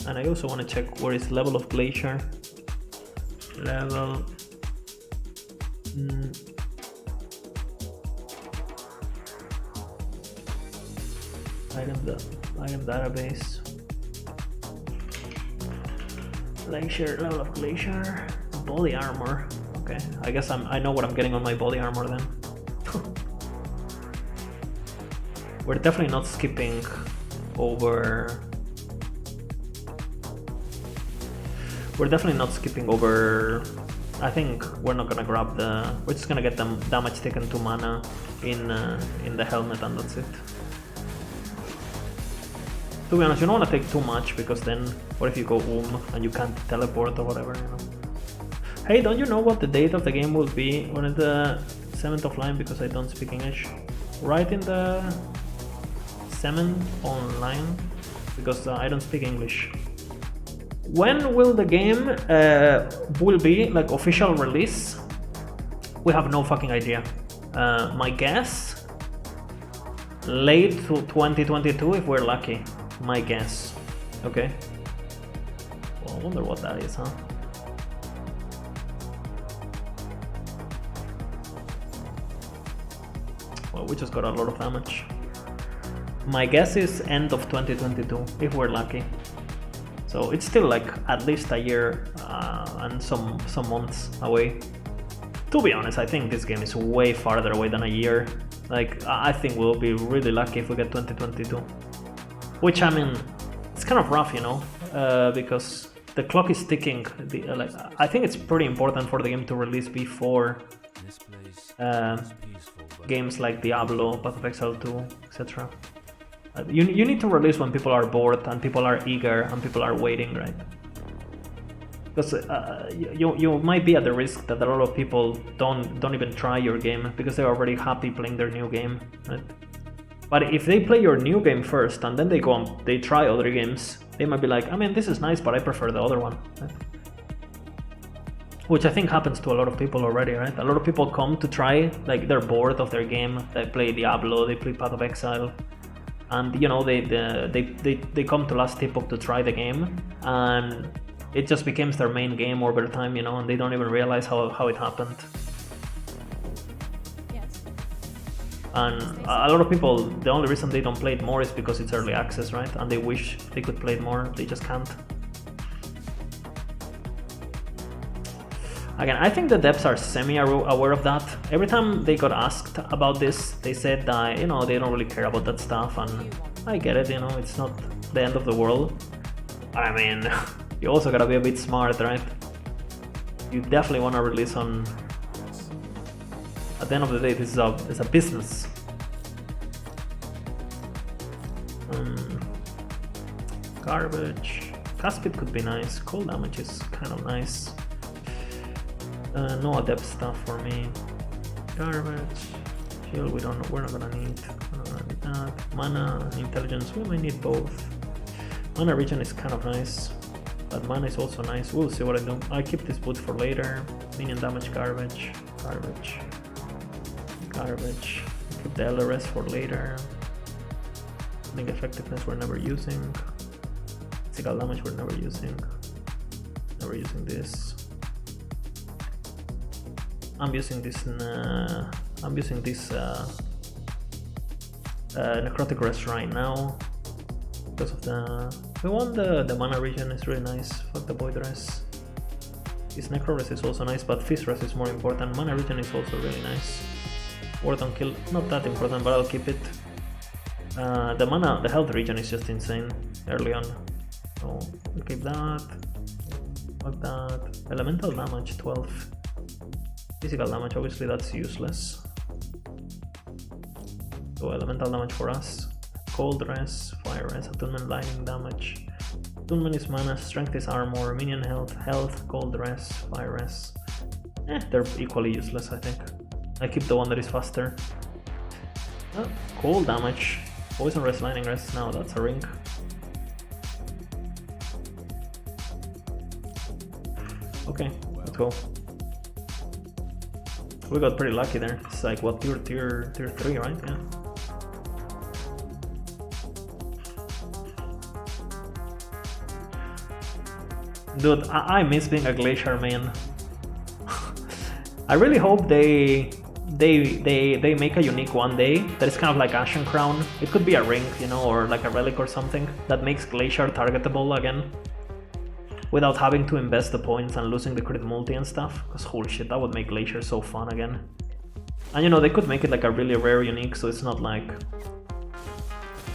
And I also want to check where is level of Glacier. Level... Item database. Glacier, level of Glacier, body armor. Okay, I guess I know what I'm getting on my body armor then. We're definitely not skipping over. We're definitely not skipping over. I think we're not gonna grab the. We're just gonna get them damage taken to mana in the helmet, and that's it. To be honest, you don't want to take too much because then, what if you go and you can't teleport or whatever, you know? Hey, don't you know what the date of the game will be when it's the 7th of line? Because I don't speak English. Write in the 7th online because I don't speak English. When will the game will be like official release? We have no fucking idea. My guess, late to 2022 if we're lucky. My guess. Okay. Well, I wonder what that is, huh? Well, we just got a lot of damage. My guess is end of 2022 if we're lucky. So it's still like at least a year and some months away. To be honest, I think this game is way farther away than a year. Like, I think we'll be really lucky if we get 2022. Which, I mean, it's kind of rough, you know, because the clock is ticking. Like, I think it's pretty important for the game to release before games like Diablo, Path of Exile 2, etc. You need to release when people are bored and people are eager and people are waiting, right? Because you might be at the risk that a lot of people don't even try your game because they're already happy playing their new game, right? But if they play your new game first and then they go and they try other games, they might be like, I mean, this is nice, but I prefer the other one, right? Which I think happens to a lot of people already, right? A lot of people come to try, like they're bored of their game, they play Diablo, they play Path of Exile, and you know they come to Last Epoch to try the game, and it just becomes their main game over time, you know, and they don't even realize how it happened. Yes. And a lot of people, the only reason they don't play it more is because it's early access, right? And they wish they could play it more, they just can't. Again, I think the devs are semi-aware of that. Every time they got asked about this, they said that, you know, they don't really care about that stuff, and I get it, you know, it's not the end of the world. I mean, you also gotta be a bit smart, right? You definitely want to release on... At the end of the day, this is a business. Garbage. Cast speed could be nice. Cold damage is kind of nice. No adept stuff for me. Garbage. Heal, we're not gonna need. We're not gonna need that. Mana, intelligence, we might need both. Mana regen is kind of nice, but mana is also nice. We'll see what I do. I keep this boot for later. Minion damage, garbage. Keep the LRS for later. Link effectiveness we're never using. Physical damage we're never using. Never using this. I'm using this necrotic rest right now because of the mana regen is really nice. Fuck the void rest. This necro rest is also nice, but fist rest is more important. Mana regen is also really nice. Ward on kill, not that important, but I'll keep it. The health regen is just insane early on, so we'll keep that. Fuck that. Elemental damage 12. Physical damage, obviously that's useless. So elemental damage for us. Cold rest, fire rest, attunement, lightning damage. Attunement is mana, strength is armor, minion health, cold rest, fire rest. They're equally useless, I think. I keep the one that is faster. Cold damage, poison rest, lightning rest. Now that's a ring. Okay, let's go. We got pretty lucky there. It's like what, tier 3, right? Yeah. Dude, I miss being a glacier main. I really hope they make a unique one day that is kind of like Ashen Crown. It could be a ring, you know, or like a relic or something that makes glacier targetable again. without having to invest the points and losing the crit multi and stuff. Because holy shit, that would make Glacier so fun again. And you know, they could make it like a really rare unique, so it's not like...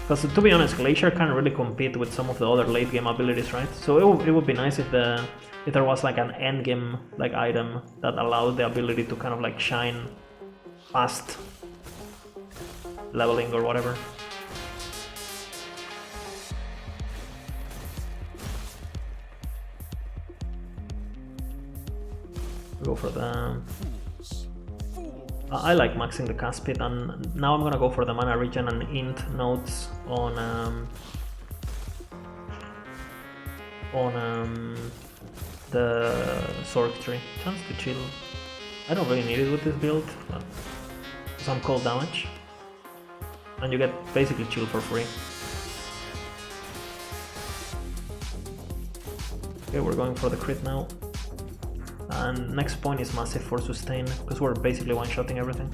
Because to be honest, Glacier can't really compete with some of the other late game abilities, right? So it would be nice if there was like an endgame like item that allowed the ability to kind of like shine past leveling or whatever. Go for the... I like maxing the cast speed, and now I'm gonna go for the mana regen and int nodes on the Sork tree. Chance to chill. I don't really need it with this build, but some cold damage, and you get basically chill for free. Okay, we're going for the crit now. And next point is massive for sustain, because we're basically one-shotting everything.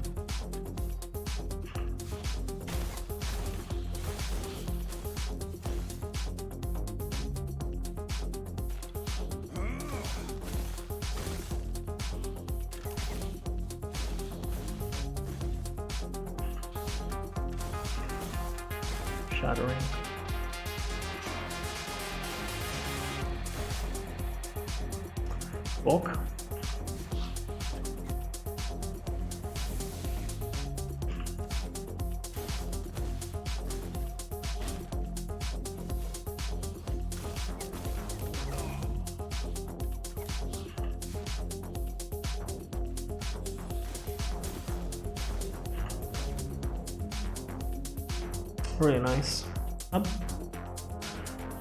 Shattering. Epoch. Really nice.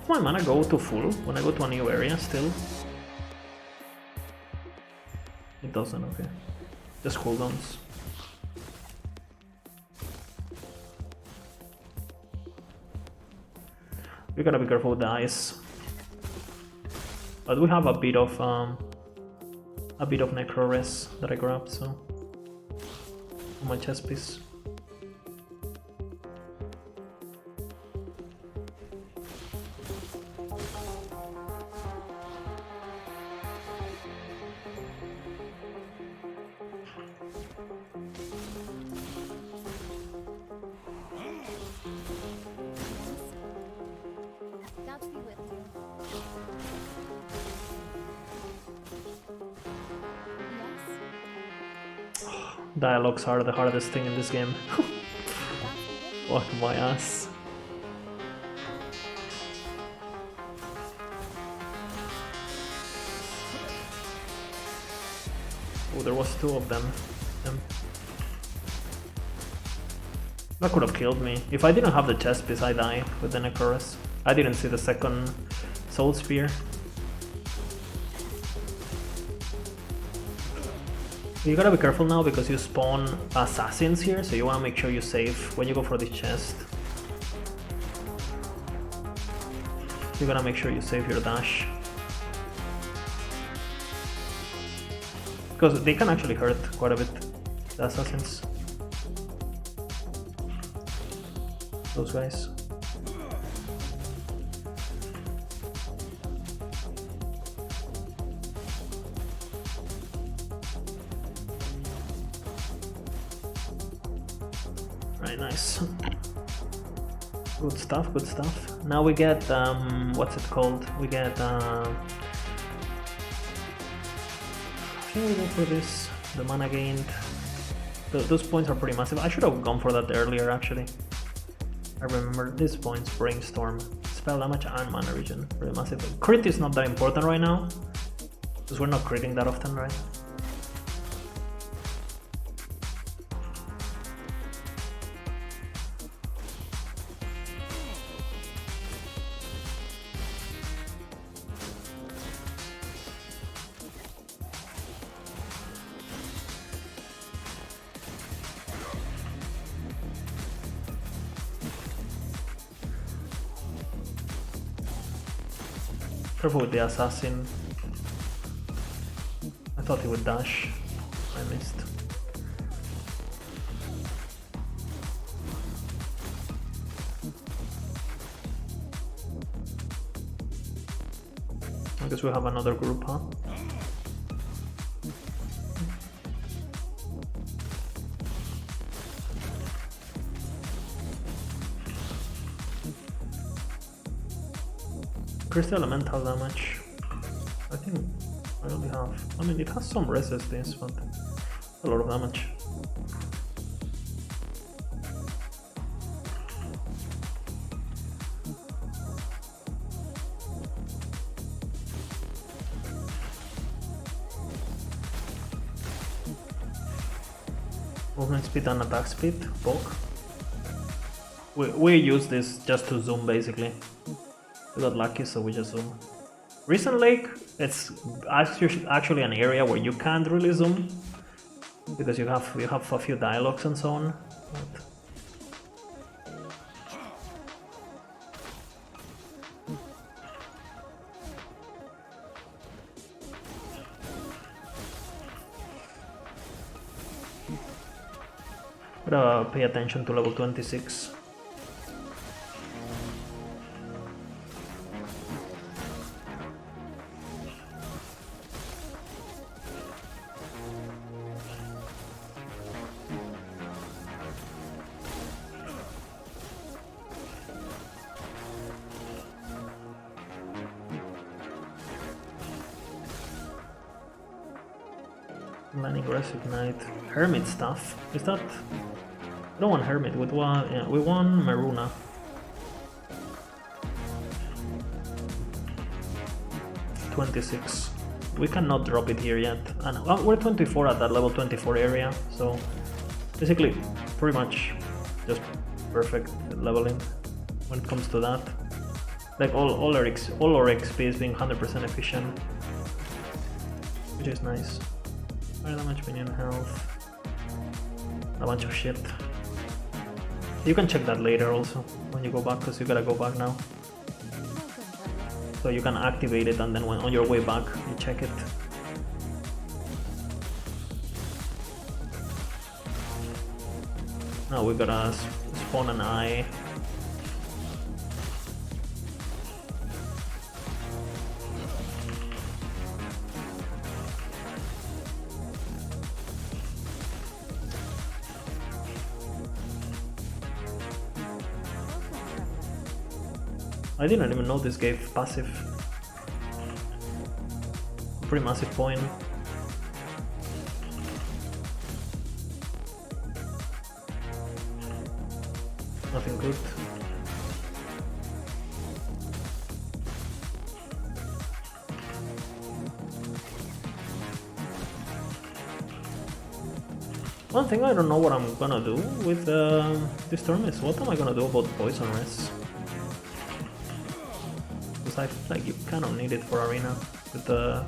My mana go to full when I go to a new area still? It doesn't, okay. Just cooldowns. We gotta be careful with the ice. But we have a bit of necro res that I grabbed, so on my chest piece. God be with you. Yes. Dialogues are the hardest thing in this game. God be with you. Fuck my ass. Oh, there was two of them. That could have killed me. If I didn't have the chest piece, I die with the Necroris. I didn't see the second Soul Spear. You gotta be careful now because you spawn assassins here, so you wanna make sure you save when you go for the chest. You gotta make sure you save your dash. Because they can actually hurt quite a bit, the assassins. Those guys. Right, nice. Good stuff, good stuff. Now we get, what's it called? We get, here we go for this, the mana gained. Those points are pretty massive. I should have gone for that earlier, actually. I remember these points, Brainstorm, spell damage and mana regen, pretty massive. Crit is not that important right now, because we're not critting that often, right? Careful with the assassin. I thought he would dash. I missed. I guess we have another group, huh? Crystal elemental damage. I think I only have. I mean, it has some resistance, but a lot of damage. Movement speed and attack speed, both. We use this just to zoom basically. We got lucky, so we just zoom. Recent Lake, it's actually an area where you can't really zoom because you have a few dialogues and so on. But gotta pay attention to level 26. Land aggressive knight. Hermit stuff. Is that? I don't want Hermit. We want, yeah, we want Maruna. $26. We cannot drop it here yet. And we're 24 at that level 24 area, so basically pretty much just perfect leveling when it comes to that. Like all our XP is being 100% efficient, which is nice. Fire damage, minion health, a bunch of shit. You can check that later also when you go back, because you gotta go back now. So you can activate it and then when on your way back you check it. Now we gotta spawn an eye. I didn't even know this gave passive. Pretty massive point. Nothing good. One thing I don't know what I'm gonna do with this turn is what am I gonna do about poison res? I feel like you kind of need it for arena with the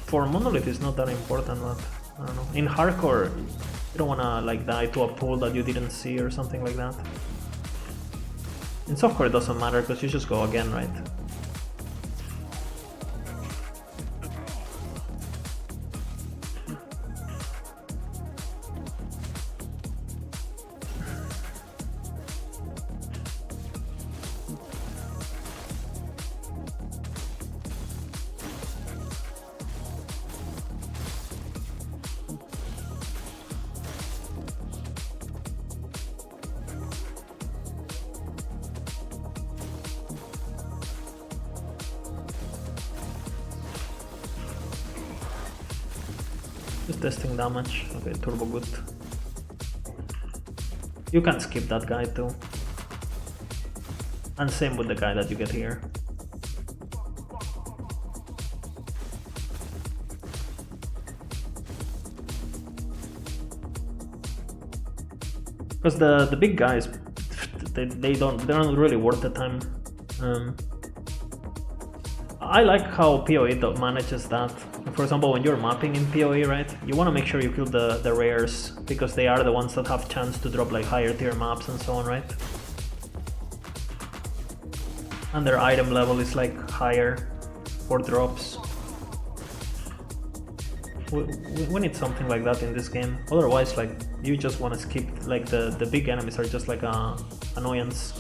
for monolith it's not that important, but I don't know. In hardcore you don't wanna like die to a pool that you didn't see or something like that. In softcore it doesn't matter because you just go again, right? Just testing damage. Okay, turbo good. You can skip that guy too. And same with the guy that you get here. Because the big guys, they're not really worth the time. I like how PoE manages that. For example, when you're mapping in PoE, right, you want to make sure you kill the rares, because they are the ones that have chance to drop like higher tier maps and so on, right? And their item level is like higher for drops. We need something like that in this game. Otherwise, like, you just want to skip, like, the big enemies are just like a annoyance.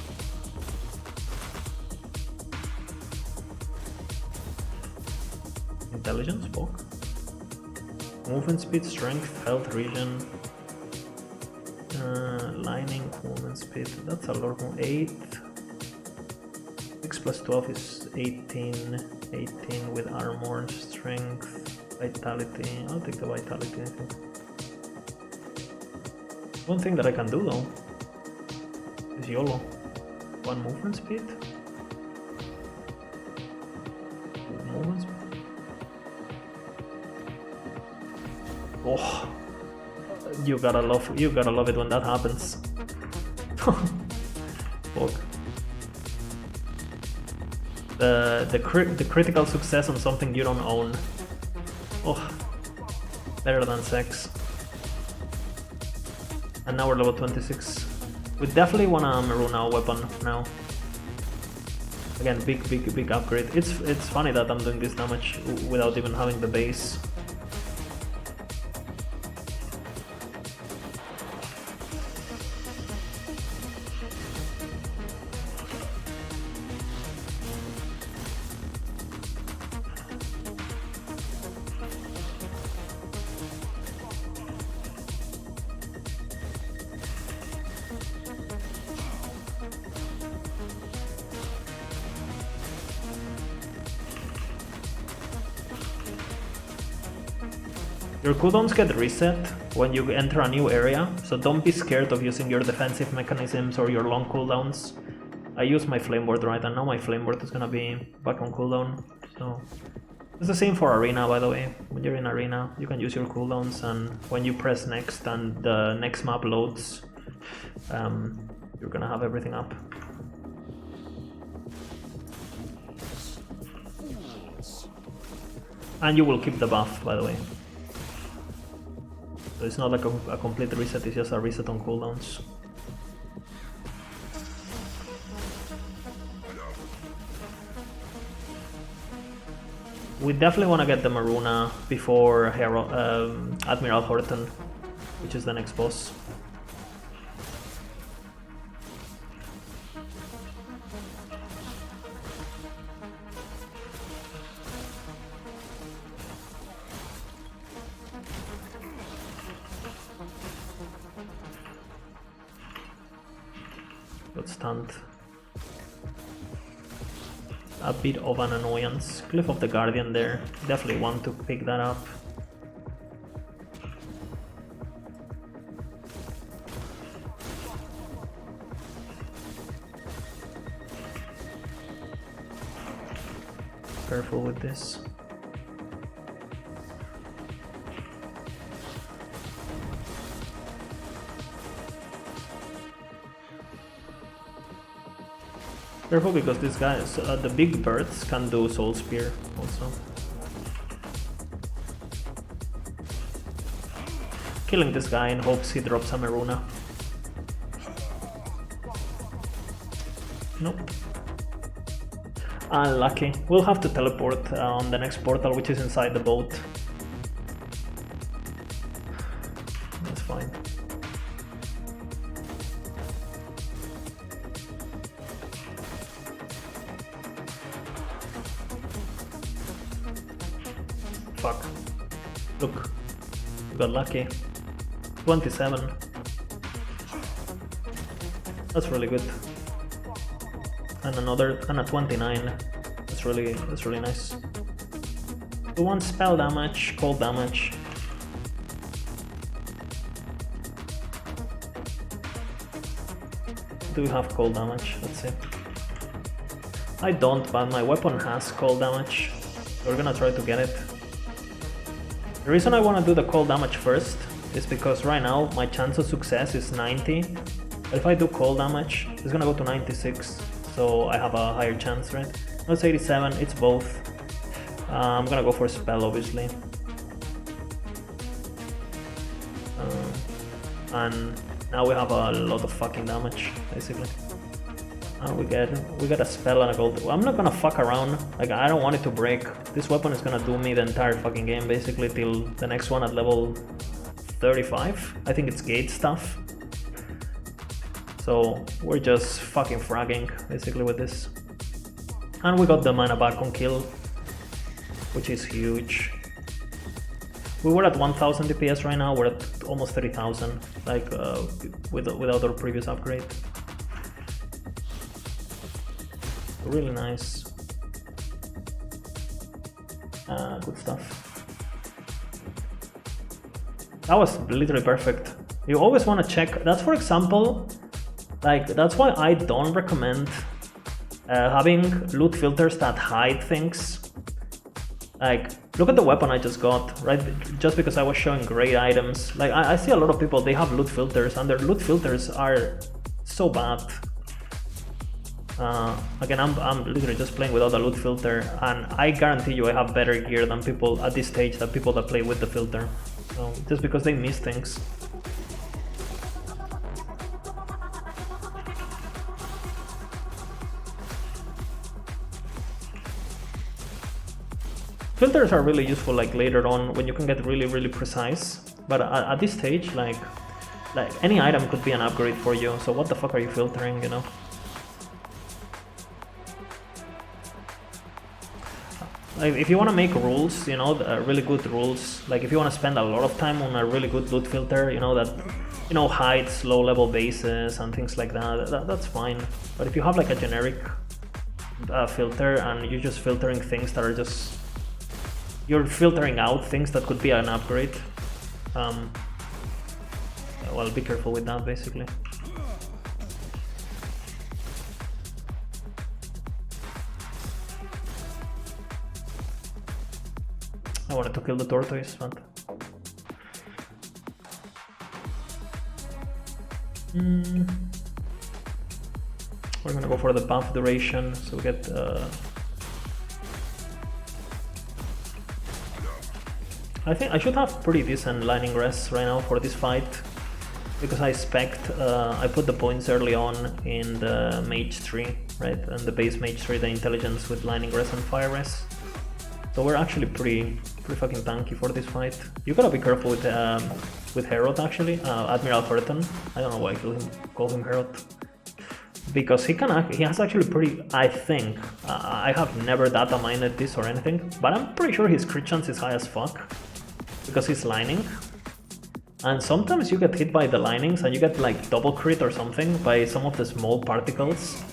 Intelligence, poke. Movement speed, strength, health, regen. Lining, movement speed. That's a lot more. 8. 6 plus 12 is 18. 18 with armor, strength, vitality. I'll take the vitality, I think. One thing that I can do though is YOLO. 1 movement speed. Movement speed. Oh, you gotta love it when that happens. Fuck. The critical success on something you don't own. Oh, better than sex. And now we're level 26. We definitely want a Maruna weapon now. Again, big upgrade. It's funny that I'm doing this damage without even having the base. Your cooldowns get reset when you enter a new area, so don't be scared of using your defensive mechanisms or your long cooldowns. I use my flame ward, right, and now my flame ward is gonna be back on cooldown, so... It's the same for arena, by the way. When you're in arena, you can use your cooldowns, and when you press next and the next map loads, you're gonna have everything up. And you will keep the buff, by the way. So it's not like a complete reset, it's just a reset on cooldowns. We definitely want to get the Maruna before Admiral Horton, which is the next boss. Got stunned. A bit of an annoyance. Cliff of the Guardian there. Definitely want to pick that up. Careful with this. Careful because these guys, the big birds can do Soul Spear also. Killing this guy in hopes he drops a Maruna. Nope. Unlucky. We'll have to teleport on the next portal, which is inside the boat. That's fine. Fuck. Look. We got lucky. 27. That's really good. And a 29. That's really nice. We want spell damage, cold damage. Do we have cold damage? Let's see. I don't, but my weapon has cold damage. We're gonna try to get it. The reason I want to do the cold damage first is because right now my chance of success is 90. But if I do cold damage, it's gonna go to 96. So I have a higher chance, right? No, it's 87, it's both. I'm gonna go for spell, obviously. And now we have a lot of fucking damage, basically. And we get a spell and a gold. I'm not gonna fuck around. Like, I don't want it to break. This weapon is gonna do me the entire fucking game, basically, till the next one at level 35. I think it's gate stuff. So we're just fucking fragging, basically, with this. And we got the mana back on kill, which is huge. We were at 1000 DPS right now, we're at almost 30,000, like without our previous upgrade. Really nice. Good stuff. That was literally perfect. You always want to check. That's, for example, like, that's why I don't recommend having loot filters that hide things. Like, look at the weapon I just got, right? Just because I was showing great items. Like, I see a lot of people, they have loot filters, and their loot filters are so bad. Again, I'm literally just playing without a loot filter, and I guarantee you I have better gear than people at this stage, than people that play with the filter. So, just because they miss things. Filters are really useful, like, later on when you can get really precise, but at this stage, like any item could be an upgrade for you, so what the fuck are you filtering, you know? Like, if you want to make rules, you know, really good rules, like if you want to spend a lot of time on a really good loot filter, you know, that, you know, hides low level bases and things like that, that's fine. But if you have like a generic filter and you're just filtering things that are just, you're filtering out things that could be an upgrade, well, be careful with that, basically. I wanted to kill the tortoise, but... We're gonna go for the buff duration, so we get... I think I should have pretty decent lining res right now for this fight, because I spec'd, I put the points early on in the Mage tree, right? And the base Mage tree, the intelligence with lining res and fire res. So we're actually pretty fucking tanky for this fight. You gotta be careful with Herod, actually. Admiral Thornton. I don't know why I called him Herod. Because he has actually pretty, I think, I have never data mined this or anything, but I'm pretty sure his crit chance is high as fuck. Because he's lining. And sometimes you get hit by the linings and you get like double crit or something by some of the small particles.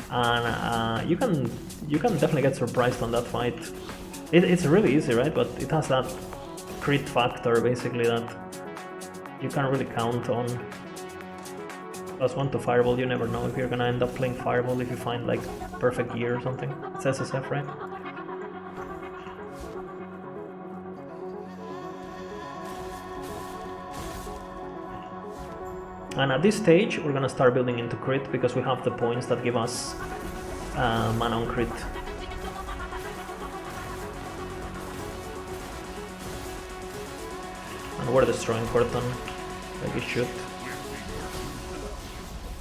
And you can definitely get surprised on that fight. It's really easy, right? But it has that crit factor, basically, that you can't really count on. +1 to Fireball, you never know if you're gonna end up playing Fireball if you find like perfect gear or something. It's SSF, right? And at this stage, we're gonna start building into crit because we have the points that give us mana on crit. And we're destroying Curtain, like it should.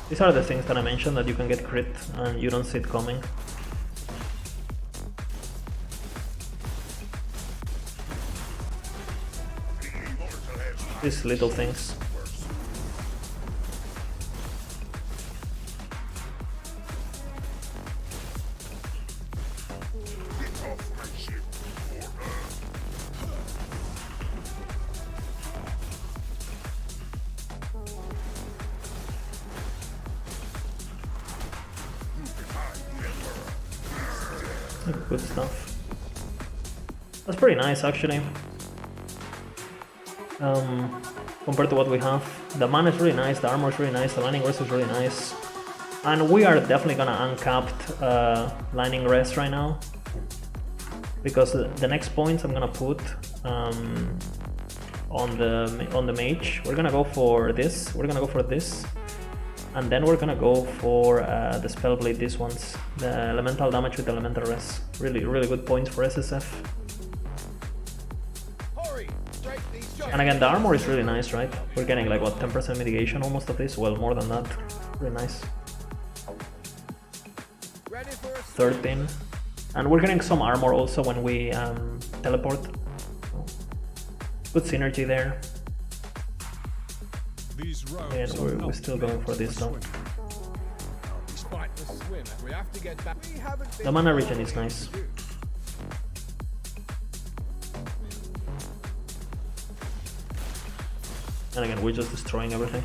These are the things that I mentioned, that you can get crit and you don't see it coming. These little things. Good stuff. That's pretty nice, actually. Compared to what we have. The mana is really nice, the armor is really nice, the lining res is really nice. And we are definitely gonna uncapped lining res right now. Because the next points I'm gonna put on the mage. We're gonna go for this, and then we're gonna go for the Spellblade, these ones. The elemental damage with elemental res. Really good points for SSF. And again, the armor is really nice, right? We're getting like, what, 10% mitigation almost of this? Well, more than that. Really nice. 13. And we're getting some armor also when we teleport. So, good synergy there. These roads And are we're not still going meant for this though. swimming. Despite the swim, we have to get back. We haven't been The mana regen is nice. And again, we're just destroying everything.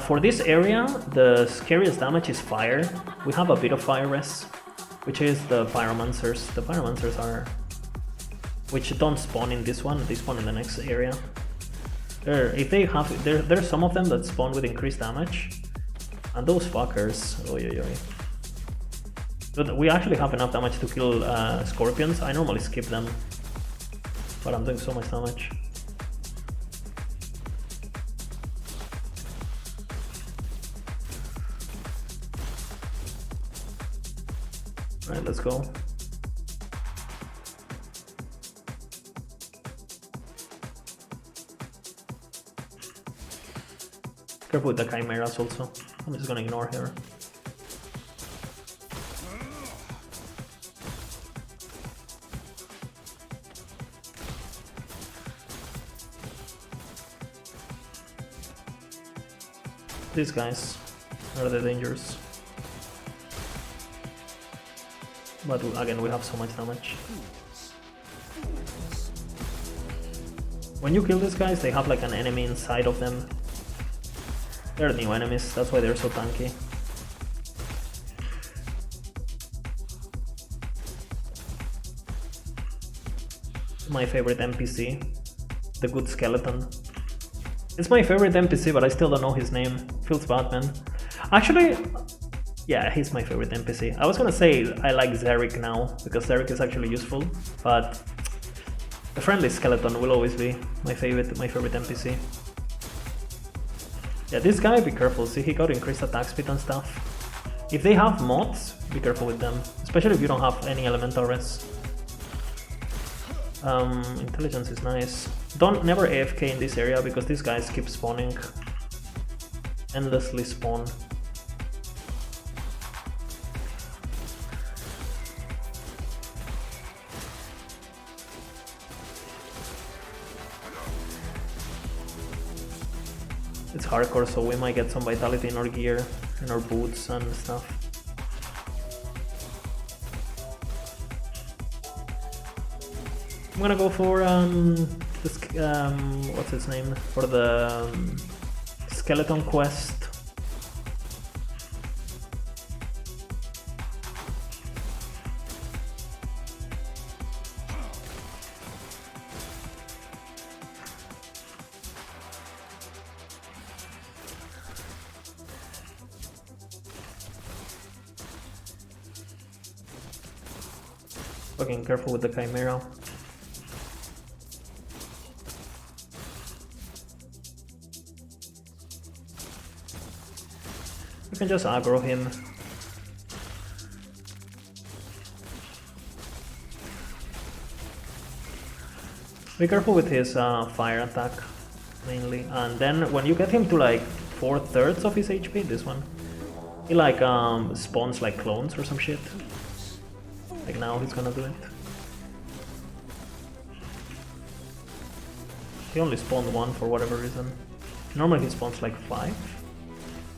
For this area, the scariest damage is fire. We have a bit of fire res, which is the pyromancers. The pyromancers are... which don't spawn in this one, they spawn in the next area. If they have... There's some of them that spawn with increased damage. And those fuckers... But we actually have enough damage to kill scorpions. I normally skip them. But I'm doing so much damage. Alright, let's go. Careful with the chimeras also. I'm just gonna ignore her. These guys are the dangers. But again, we have so much damage. When you kill these guys, they have like an enemy inside of them. They're new enemies, that's why they're so tanky. My favorite NPC, the good skeleton. It's my favorite NPC, but I still don't know his name. Feels bad, man. Actually, yeah, he's my favorite NPC. I was gonna say I like Zarek now, because Zarek is actually useful, but the friendly skeleton will always be my favorite NPC. Yeah, this guy, be careful. See, he got increased attack speed and stuff. If they have mods, be careful with them, especially if you don't have any elemental res. Intelligence is nice. Don't never AFK in this area because these guys keep spawning. Endlessly spawn. It's hardcore, so we might get some vitality in our gear, in our boots and stuff. I'm gonna go for this, what's its name? For the skeleton quest. Fucking careful with the chimera. You can just aggro him. Be careful with his fire attack, mainly. And then when you get him to like 4/3 of his HP, this one, he like spawns like clones or some shit. Like now he's gonna do it. He only spawned one for whatever reason. Normally he spawns like 5.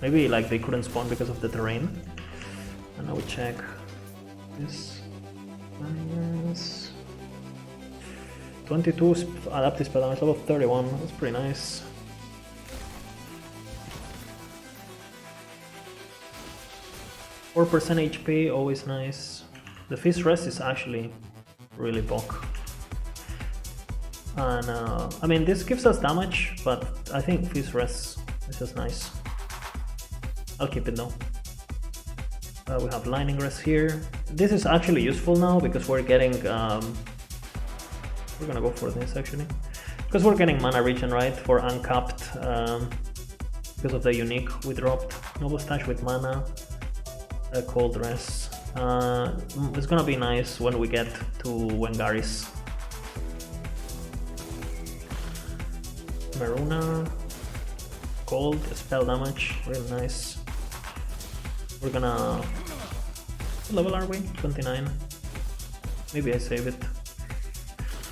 Maybe like they couldn't spawn because of the terrain. And I would check this. Minus 22 adaptive spell damage, level 31. That's pretty nice. %4 HP, always nice. The Fist Rest is actually really bulk. And I mean, this gives us damage, but I think Fist Rest is just nice. I'll keep it though. We have Lightning Rest here. This is actually useful now because we're getting... we're gonna go for this actually. Because we're getting mana regen, right? For uncapped. Because of the unique we dropped. Noble Stash with mana. Cold Rest. It's gonna be nice when we get to Wengaris. Maruna. Cold, spell damage, real nice. We're gonna What level are we? 29. Maybe I save it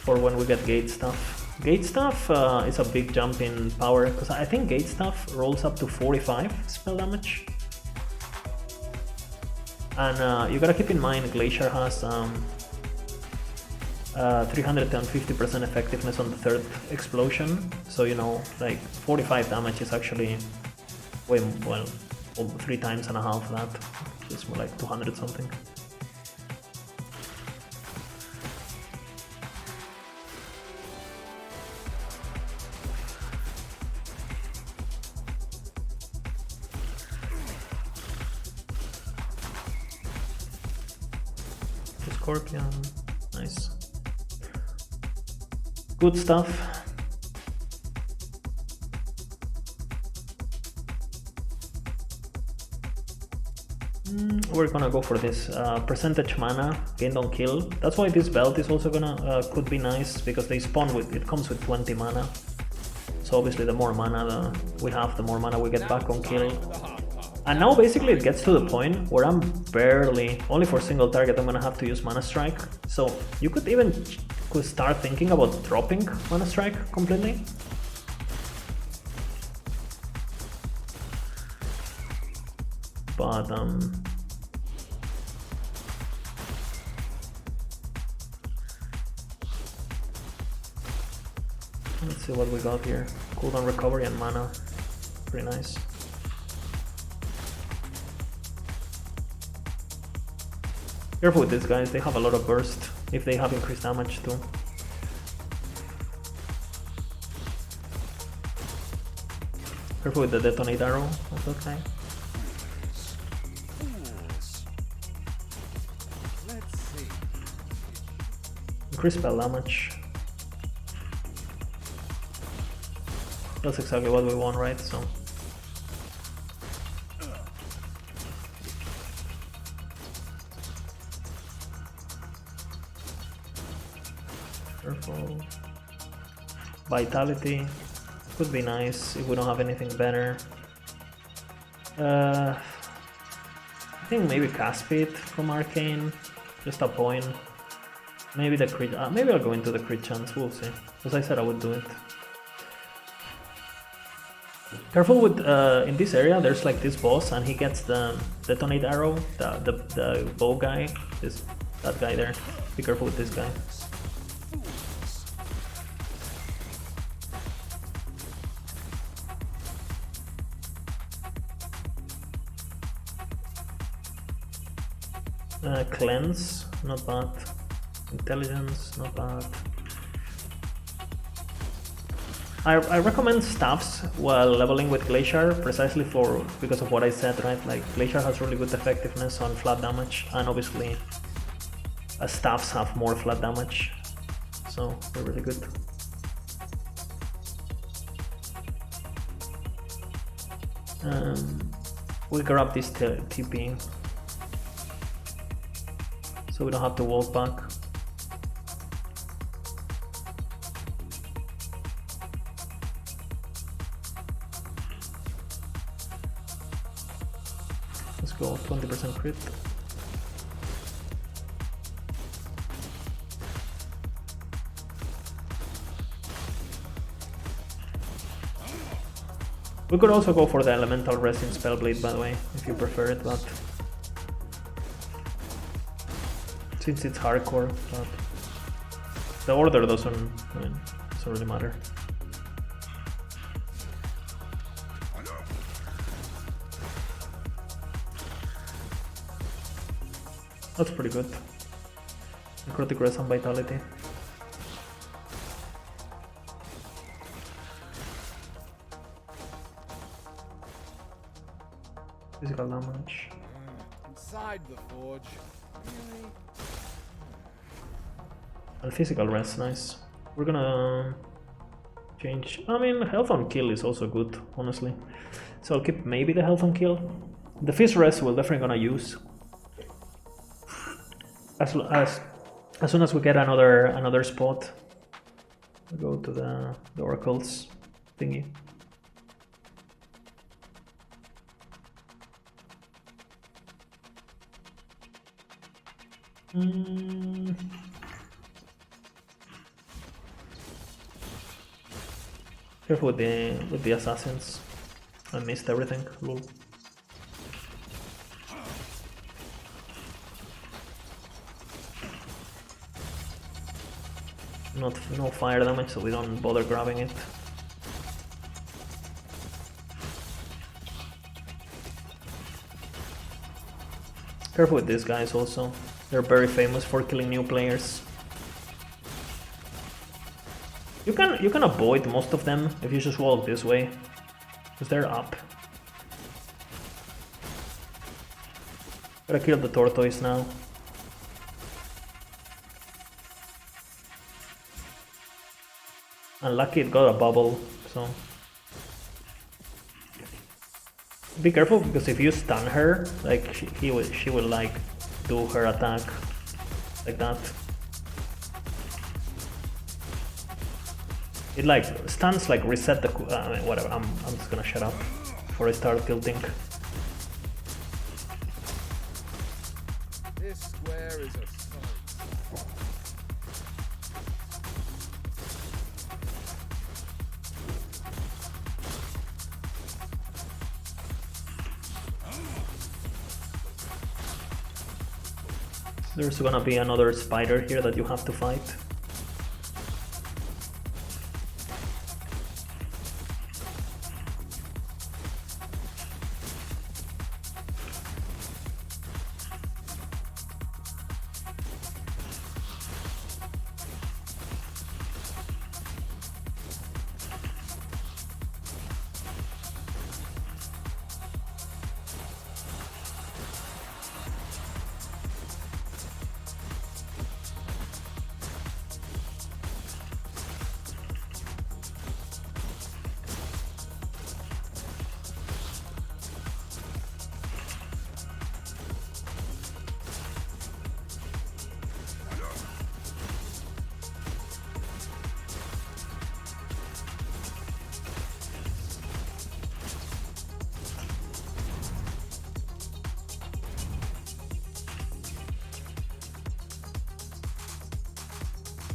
for when we get gate stuff. Gate stuff is a big jump in power, because I think gate stuff rolls up to 45 spell damage. And you gotta keep in mind Glacier has 350% effectiveness on the third explosion, so you know, like 45 damage is actually way, well, 3 times and a half that. It's more like 200 something. Scorpion, nice. Good stuff. We're gonna go for this percentage mana gained on kill. That's why this belt is also gonna could be nice, because they spawn with, it comes with 20 mana. So obviously the more mana we have, the more mana we get back on kill. And now basically it gets to the point where I'm barely, only for single target, I'm gonna have to use Mana Strike. So you could even start thinking about dropping Mana Strike completely. But let's see what we got here. Cooldown recovery and mana, pretty nice. Careful with these guys, they have a lot of burst if they have increased damage too. Careful with the detonate arrow of that guy. Increase spell damage. That's exactly what we want, right? So careful. Vitality could be nice if we don't have anything better. I think maybe cast speed from Arcane, just a point. Maybe the crit. Maybe I'll go into the crit chance. We'll see. As I said, I would do it. Careful with in this area. There's like this boss, and he gets the detonate arrow. The bow guy. That guy there. Be careful with this guy. Cleanse, not bad. Intelligence, not bad. I recommend staffs while leveling with Glacier, precisely because of what I said, right? Like Glacier has really good effectiveness on flat damage, and obviously staffs have more flat damage, so they're really good. We grab this TP, so we don't have to walk back. Let's go 20% crit. We could also go for the elemental rest in Spellblade, by the way, if you prefer it, but since it's hardcore, but the order doesn't really matter. That's pretty good. Necrotic Rest and Vitality. Physical damage. Inside the forge. Really? And physical rest, nice. We're gonna change. I mean, health on kill is also good, honestly. So I'll keep maybe the health on kill. The fist rest we're definitely gonna use. As soon as we get another spot, we'll go to the oracles thingy. Mm. Careful with the assassins. I missed everything. Lol. No fire damage, so we don't bother grabbing it. Careful with these guys also. They're very famous for killing new players. You can avoid most of them if you just walk this way, because they're up. Gotta kill the tortoise now. Unlucky it got a bubble, so be careful, because if you stun her, like she will like do her attack like that. It like stuns like reset the whatever. I'm just gonna shut up before I start tilting. This square is a stone. There's gonna be another spider here that you have to fight.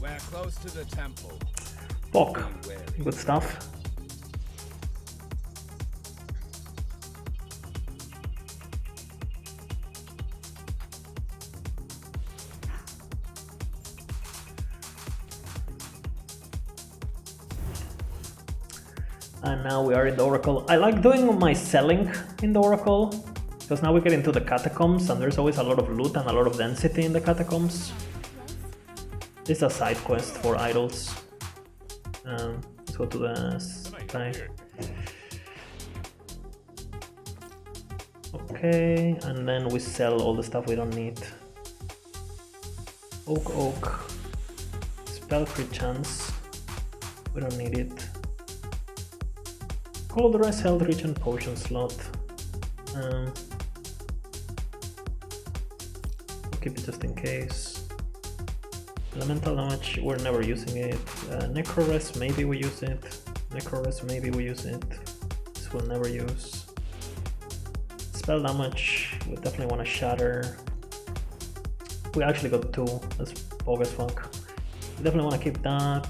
We're close to the temple. Epoch, good stuff. And now we are in the Oracle. I like doing my selling in the Oracle, because now we get into the Catacombs and there's always a lot of loot and a lot of density in the Catacombs. This is a side quest for idols. Let's go to the sky. Okay, and then we sell all the stuff we don't need. Oak. Spell crit chance. We don't need it. Cold rest, health reach, and potion slot. We'll keep it just in case. Elemental damage, we're never using it. Necro rest, maybe we use it. Necro rest, maybe we use it. This we'll never use. Spell damage, we definitely want to shatter. We actually got 2, that's bogus fuck. We definitely want to keep that.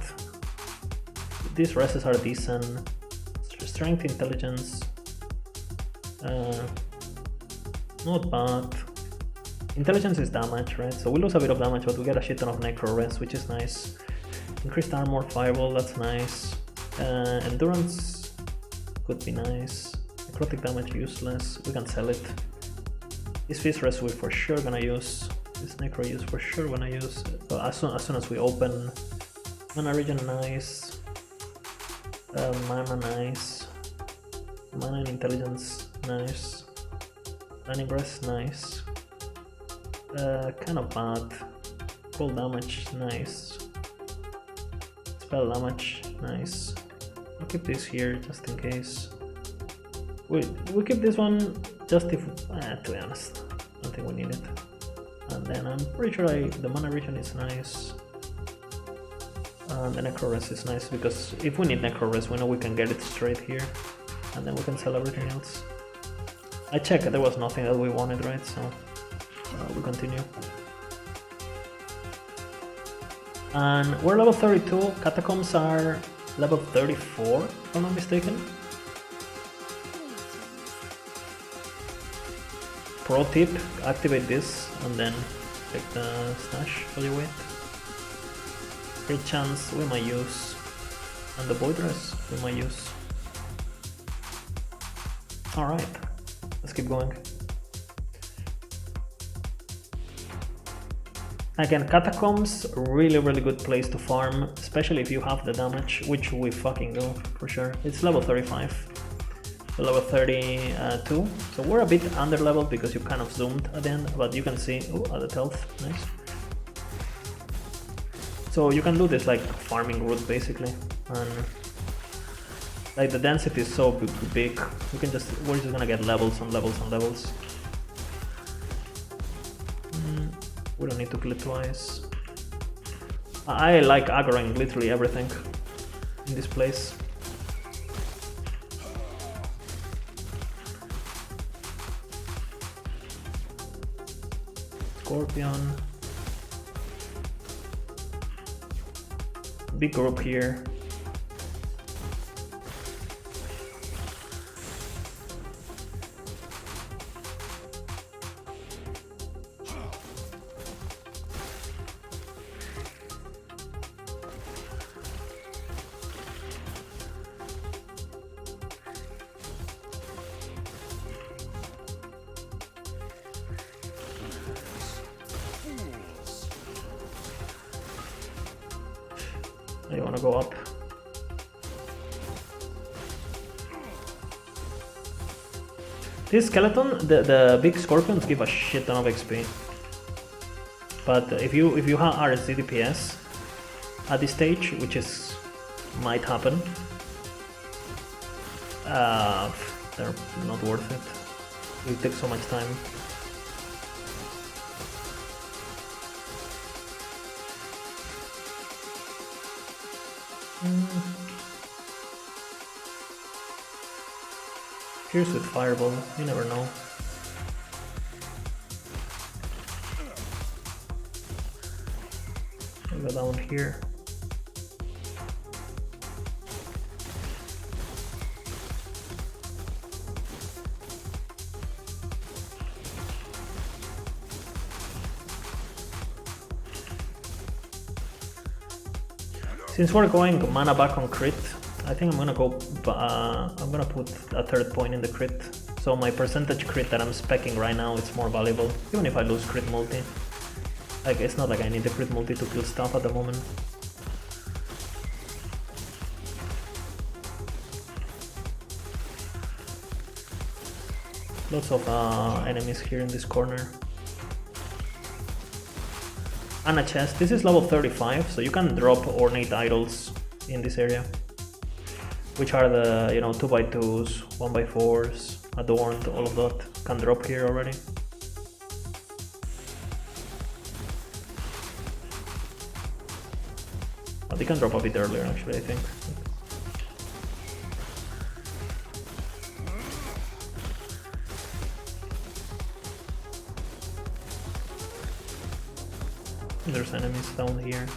These rests are decent. Strength, intelligence, not bad. Intelligence is damage, right? So we lose a bit of damage, but we get a shit ton of necro rest, which is nice. Increased armor, fireball, that's nice. Endurance could be nice. Necrotic damage useless, we can sell it. This feast rest we're for sure gonna use. This necro use for sure gonna use. As soon as we open. Mana regen nice. Mana nice. Mana and intelligence nice. Running rest nice. Kind of bad. Cold damage nice. Spell damage nice. I'll keep this here just in case. We keep this one just if to be honest, I don't think we need it. And then I'm pretty sure the mana regen is nice. And the necro rest is nice, because if we need necro rest we know we can get it straight here. And then we can sell everything else. I checked, there was nothing that we wanted, right? So we continue. And we're level 32, Catacombs are level 34, if I'm not mistaken. Pro tip, activate this and then take the stash while you wait. Crit chance we might use, and the void dress we might use. Alright, let's keep going. Again, Catacombs, really good place to farm, especially if you have the damage, which we fucking do for sure. It's level 35, to level 32, so we're a bit under leveled because you kind of zoomed at the end, but you can see, oh, added health, nice. So you can do this like farming route basically, and like the density is so big, we're just gonna get levels on levels on levels. We don't need to kill it twice. I like aggroing literally everything in this place. Scorpion. Big group here. You wanna go up? This skeleton, the big scorpions give a shit ton of XP. But if you have RSD DPS at this stage, which is might happen, they're not worth it. It takes so much time. Pierce with fireball, you never know. I'll go down here. Since we're going mana back on crit, I think I'm gonna go. I'm gonna put a third point in the crit, so my percentage crit that I'm speccing right now is more valuable, even if I lose crit multi. Like it's not like I need the crit multi to kill stuff at the moment. Lots of enemies here in this corner. And a chest. This is level 35, so you can drop ornate idols in this area, which are the 2x2s, 1x4s, adorned, all of that can drop here already. But they can drop a bit earlier actually, I think. There's enemies down here.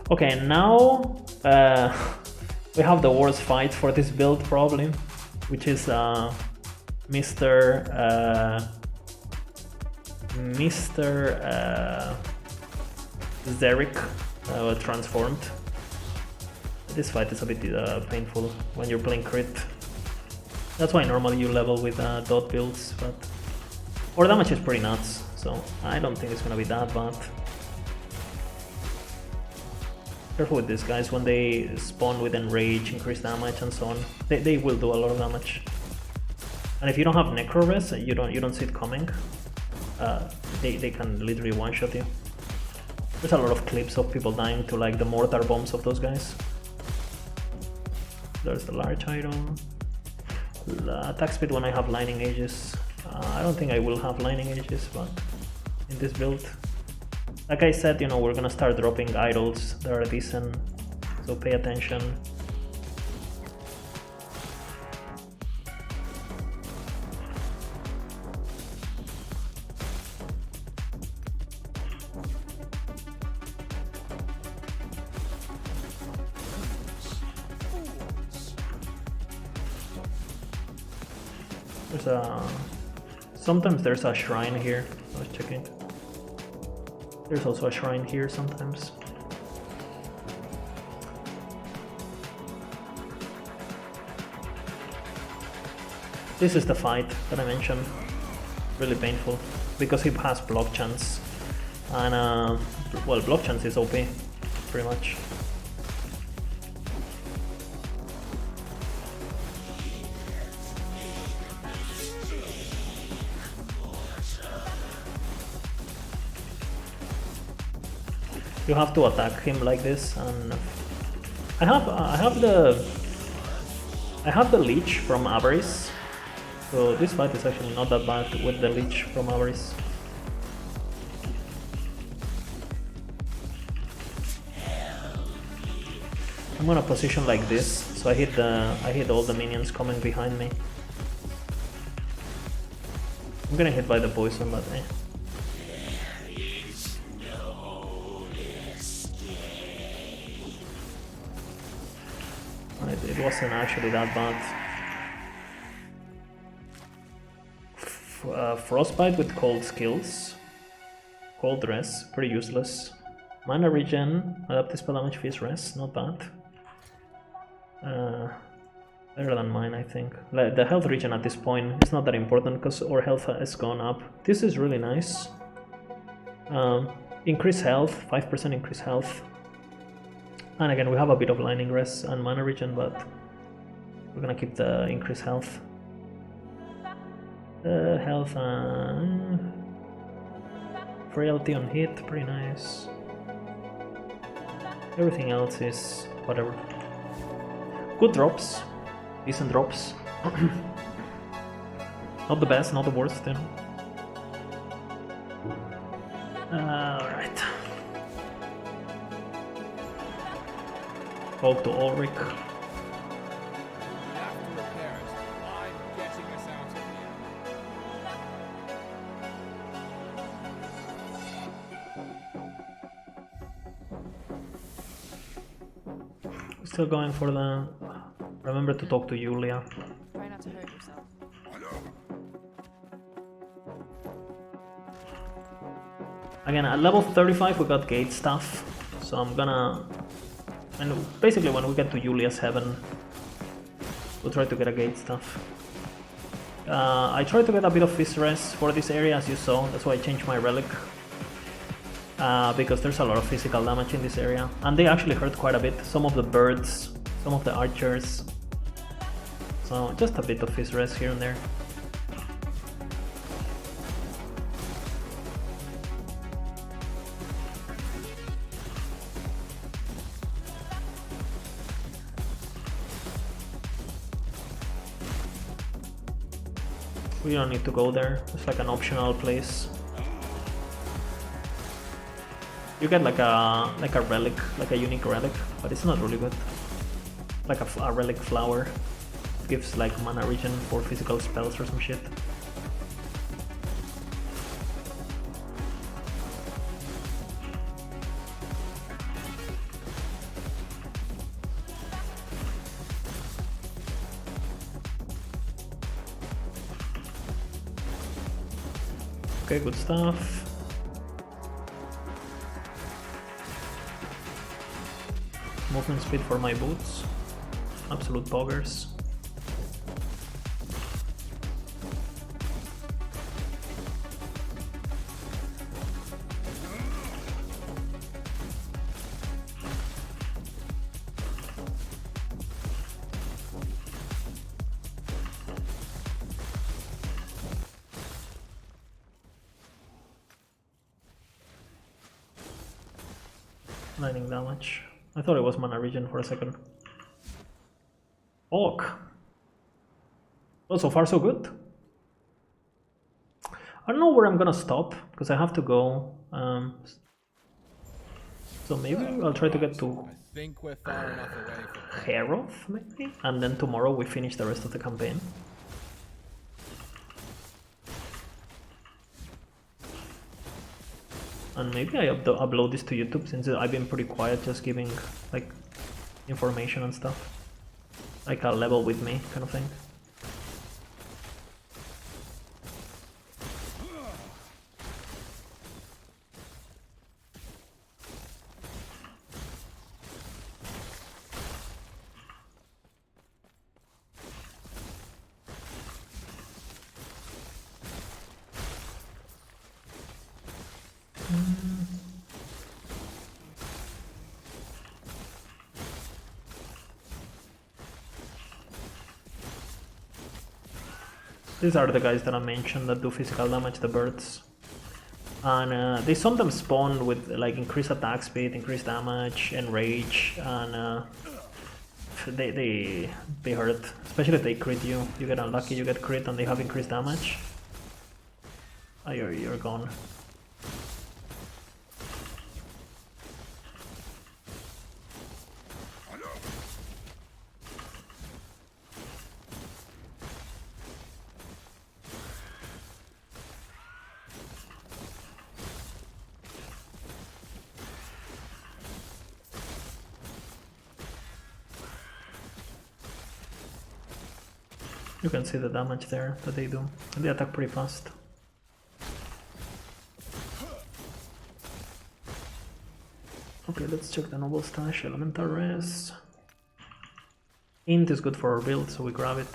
Okay, now we have the worst fight for this build probably, which is Mr. Zeric transformed. This fight is a bit painful when you're playing crit. That's why normally you level with dot builds, but our damage is pretty nuts, so I don't think it's gonna be that bad. Careful with these guys, when they spawn with enrage, increase damage and so on, they will do a lot of damage. And if you don't have necro res, you don't see it coming, they can literally one-shot you. There's a lot of clips of people dying to like the mortar bombs of those guys. There's the large idol. Attack speed when I have lining ages. I don't think I will have lining ages, but in this build, like I said, we're gonna start dropping idols that are decent, so pay attention. There's a... Sometimes there's a shrine here. I was checking. There's also a shrine here sometimes. This is the fight that I mentioned. Really painful because he has block chance, and well, block chance is OP, pretty much. You have to attack him like this, and I have the leech from Avarice. So this fight is actually not that bad with the leech from Avarice. I'm gonna position like this, so I hit all the minions coming behind me. I'm gonna hit by the poison, but eh. It wasn't actually that bad. Frostbite with cold skills. Cold res, pretty useless. Mana regen, adaptive spell damage, fierce res, not bad. Better than mine, I think. The health regen at this point is not that important because our health has gone up. This is really nice. Increase health, 5% increase health. And again, we have a bit of lightning res and mana regen, but we're gonna keep the increased health. Health and frailty on hit, pretty nice. Everything else is whatever. Good drops, decent drops. Not the best, not the worst, you know. Alright. Talk to Ulrich. We have to repair it. I'm getting us out of here. Still going for the... Remember to talk to Julia. Try not to hurt yourself. Again, at level 35 we got gate stuff, so I'm gonna... And basically when we get to Julia's heaven, we'll try to get a gate stuff. I tried to get a bit of fist res for this area, as you saw, that's why I changed my relic. Because there's a lot of physical damage in this area, and they actually hurt quite a bit. Some of the birds, some of the archers. So just a bit of fist res here and there. We don't need to go there, it's like an optional place. You get like a relic, like a unique relic, but it's not really good. Like a relic flower. It gives like mana regen for physical spells or some shit. Okay, good stuff. Movement speed for my boots. Absolute boggers. Lightning damage. I thought it was mana regen for a second. Epoch. Well, so far so good. I don't know where I'm gonna stop because I have to go. So maybe I'll try to get to I think we're far enough away from Heroth, maybe? And then tomorrow we finish the rest of the campaign. And maybe I upload this to YouTube since I've been pretty quiet, just giving like information and stuff. Like a level with me kind of thing. These are the guys that I mentioned that do physical damage, the birds. And they sometimes spawn with like increased attack speed, increased damage, and rage, and they hurt. Especially if they crit you. You get unlucky, you get crit, and they have increased damage. Oh, you're gone. You can see the damage there that they do. And they attack pretty fast. Okay, let's check the noble stash. Elemental res. Int is good for our build, so we grab it.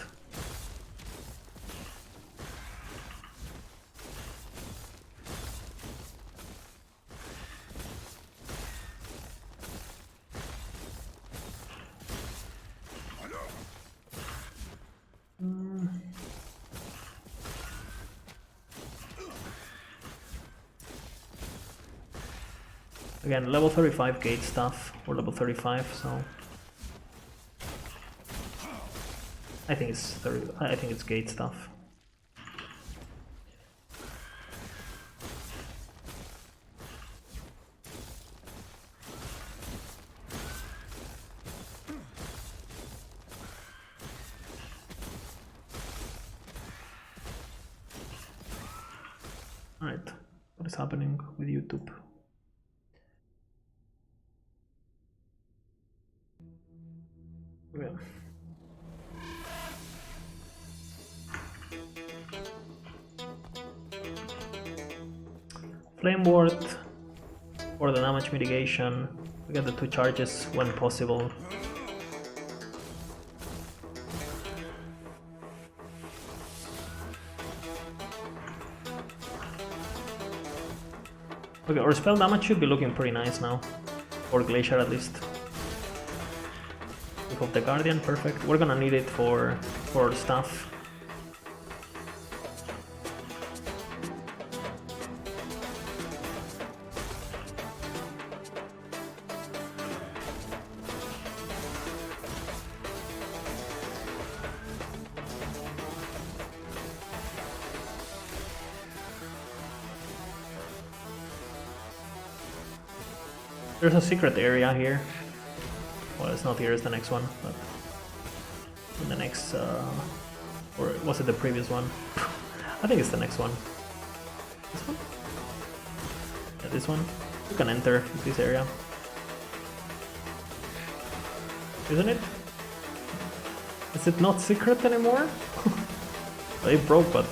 Again, level 35 gate stuff, or level 35, so I think it's gate stuff. Alright, what is happening with YouTube? Yeah. Flame ward for the damage mitigation. We get the 2 charges when possible. Okay, our spell damage should be looking pretty nice now. Or Glacier at least. We hope the Guardian, perfect. We're gonna need it for stuff. There's a secret area here. Well, it's not here, it's the next one, but in the next, or was it the previous one? I think it's the next one. This one? Yeah, this one. You can enter this area. Isn't it? Is it not secret anymore? It broke, but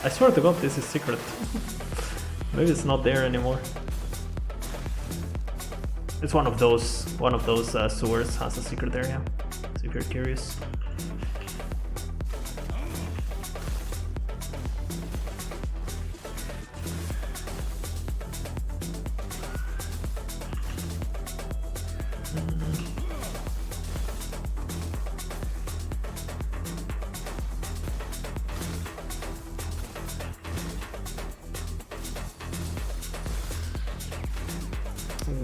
I swear to God this is secret. Maybe it's not there anymore. It's one of those sewers has a secret area, so if you're curious.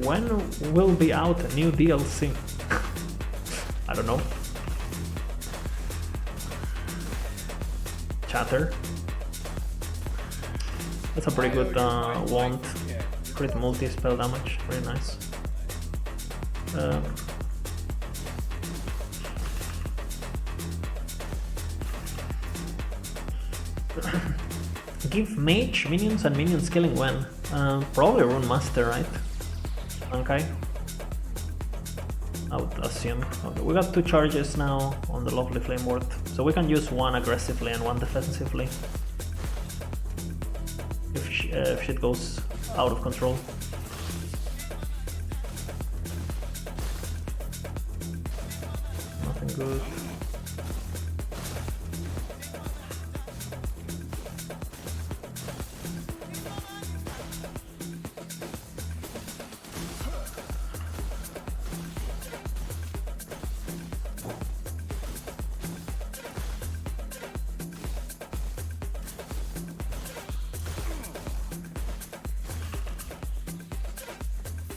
When will be out a new DLC? I don't know. Chatter. That's a pretty good wand. Crit multi spell damage. Very nice. Give Mage minions and minion scaling when? Probably Rune Master, right? Okay. I would assume. Okay, we got 2 charges now on the lovely flame ward, so we can use one aggressively and one defensively if shit goes out of control. Nothing good.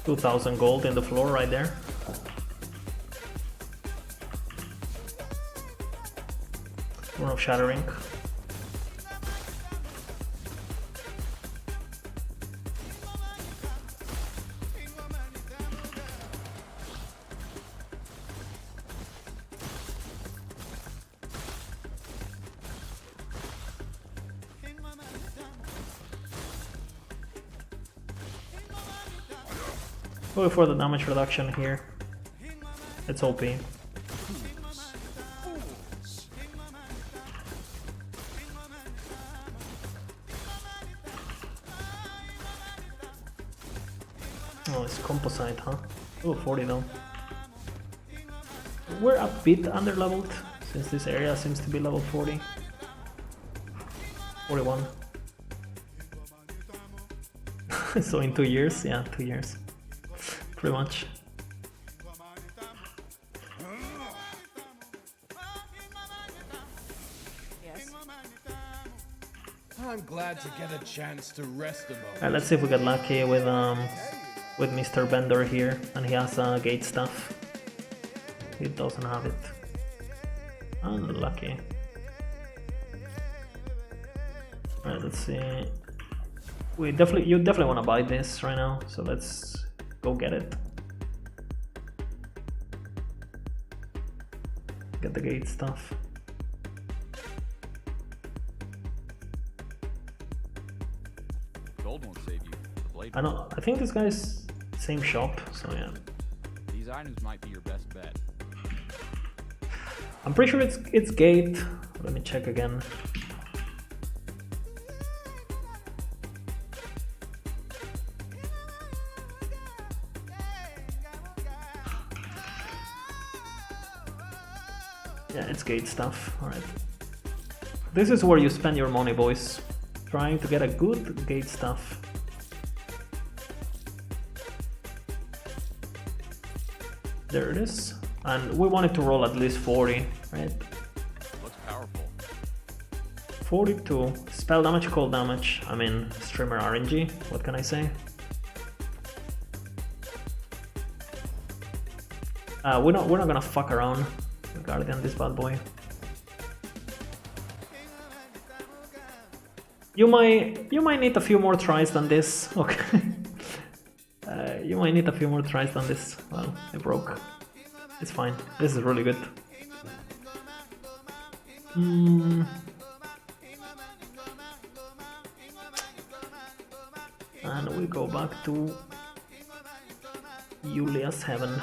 2,000 gold in the floor right there. Rune of Shattering. Go for the damage reduction here. It's OP. Oh, it's composite, huh? Oh, 40 though. We're a bit under-leveled, since this area seems to be level 40. 41. So in 2 years? Yeah, 2 years. Pretty much. Yes. I'm glad to get a chance to rest a moment. Alright, let's see if we get lucky with Mr. Bender here, and he has gate stuff. He doesn't have it. Unlucky. Alright, let's see. You definitely want to buy this right now, so let's go get it. Get the gate stuff. Gold won't save you. The blade. I know. I think this guy's same shop, so yeah. These items might be your best bet. I'm pretty sure it's gate. Let me check again. Yeah, it's gate stuff. Alright. This is where you spend your money, boys. Trying to get a good gate stuff. There it is. And we wanted to roll at least 40, right? Looks powerful. 42. Spell damage, cold damage. I mean, streamer RNG. What can I say? We're not gonna fuck around regarding this bad boy. You might need a few more tries than this. Okay. You might need a few more tries than this. Well, it broke. It's fine. This is really good. And we go back to Julia's Heaven.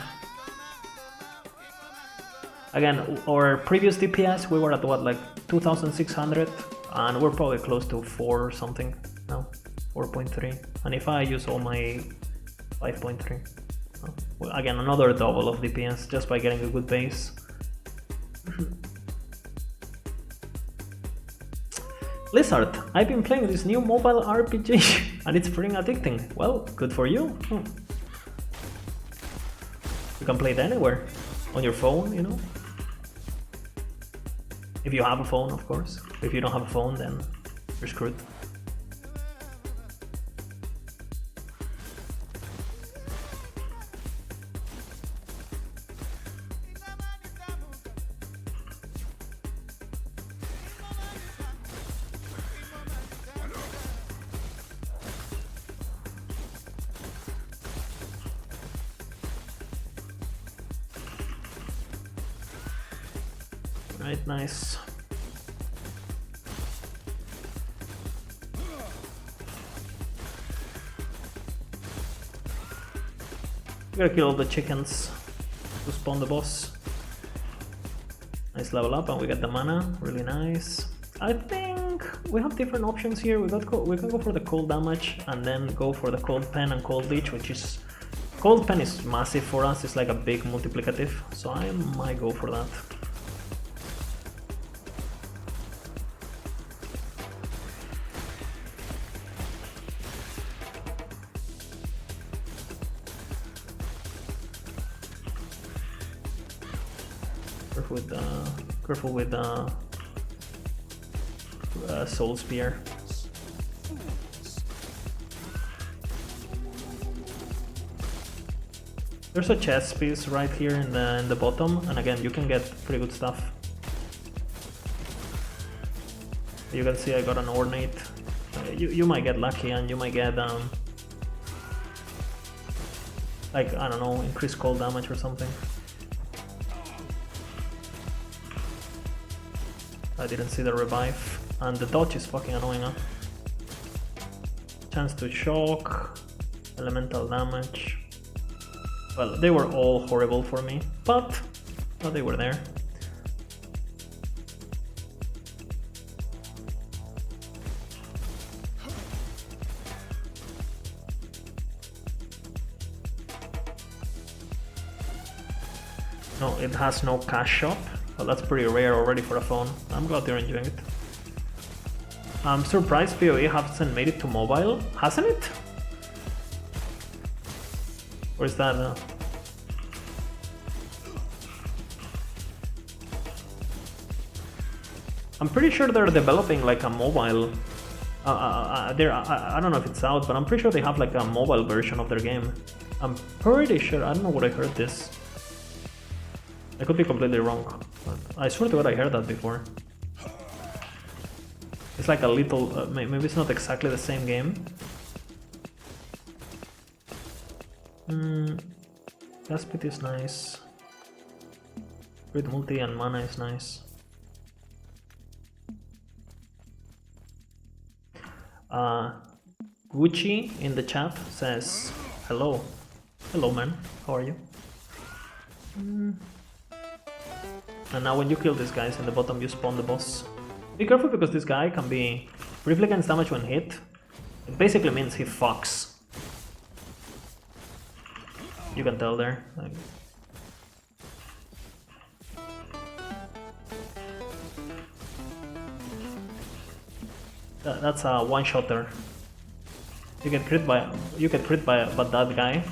Again, our previous DPS, we were at what, like 2,600? And we're probably close to 4 or something now. 4.3. And if I use all my 5.3. Well, again, another double of DPS just by getting a good base. Blizzard, I've been playing this new mobile RPG and it's pretty addicting. Well, good for you. You can play it anywhere. On your phone, you know. If you have a phone, of course. If you don't have a phone, then you're screwed. Right, nice. We gotta kill all the chickens to spawn the boss. Nice level up, and we get the mana. Really nice. I think we have different options here. We can go for the cold damage and then go for the cold pen and cold leech, which is cold pen is massive for us. It's like a big multiplicative, so I might go for that. Careful with Soul Spear. There's a chest piece right here in the bottom, and again, you can get pretty good stuff. You can see I got an ornate. You might get lucky, and you might get like, I don't know, increased cold damage or something. I didn't see the revive, and the dodge is fucking annoying, huh? Chance to shock, elemental damage. Well, they were all horrible for me, but they were there. No, it has no cash shop. Well, that's pretty rare already for a phone. I'm glad you're enjoying it. I'm surprised PoE hasn't made it to mobile. Hasn't it? Or is that... I'm pretty sure they're developing like a mobile... I don't know if it's out, but I'm pretty sure they have like a mobile version of their game. I'm pretty sure. I don't know what I heard this. I could be completely wrong, but I swear to God I heard that before. It's like a little, maybe it's not exactly the same game. Gas pit is nice. Grid multi and mana is nice. Gucci in the chat says, hello. Hello man, how are you? And now when you kill these guys in the bottom, you spawn the boss. Be careful because this guy can be briefly against damage when hit. It basically means he fucks. You can tell there. That's a one-shotter. You get crit by that guy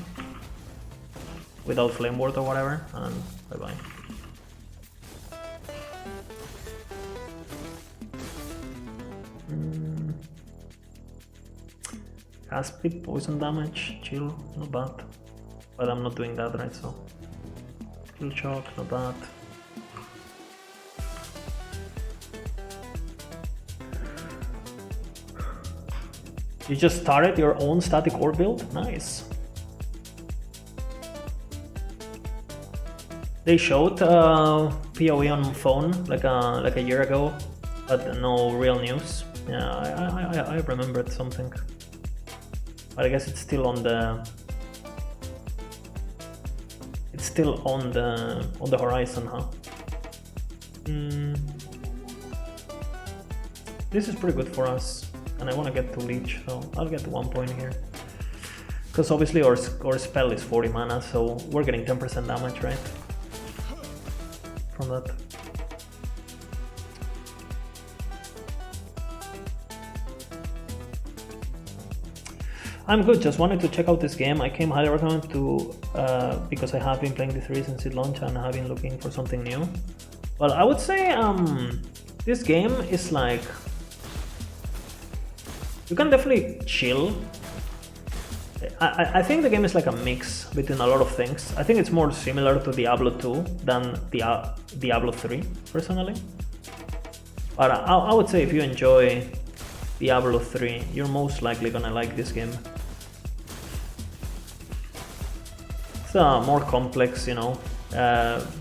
without flame ward or whatever, and bye bye. Speed, poison damage, chill, not bad. But I'm not doing that, right? So kill shock, not bad. You just started your own static ore build? Nice. They showed PoE on phone like a year ago, but no real news. Yeah, I remembered something. But I guess it's still on the horizon, huh? This is pretty good for us, and I want to get to Leech, so I'll get to 1 point here. Because obviously our spell is 40 mana, so we're getting 10% damage, right? From that. I'm good, just wanted to check out this game. I came highly recommended to because I have been playing the series since it launched and I have been looking for something new. Well, I would say this game is like, you can definitely chill. I think the game is like a mix between a lot of things. I think it's more similar to Diablo 2 than Diablo 3, personally. But I would say if you enjoy Diablo 3, you're most likely gonna like this game. It's more complex, you know.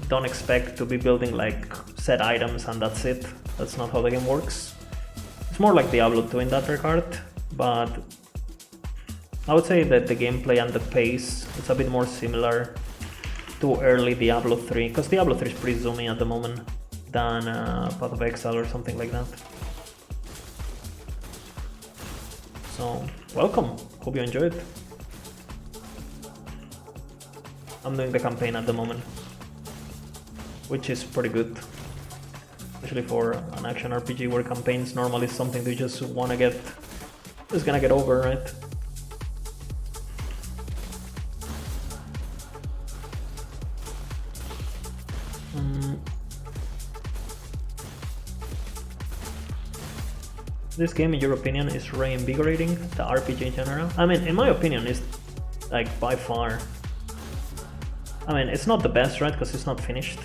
Don't expect to be building like set items and that's it. That's not how the game works. It's more like Diablo 2 in that regard, but I would say that the gameplay and the pace, it's a bit more similar to early Diablo 3, because Diablo 3 is pretty zoomy at the moment than Path of Exile or something like that. So, welcome, hope you enjoyed. I'm doing the campaign at the moment, which is pretty good, especially for an action RPG where campaigns normally is something you just wanna get, just gonna get over, right? This game, in your opinion, is reinvigorating the RPG genre? I mean, in my opinion, it's like by far I mean, it's not the best, right? Because it's not finished.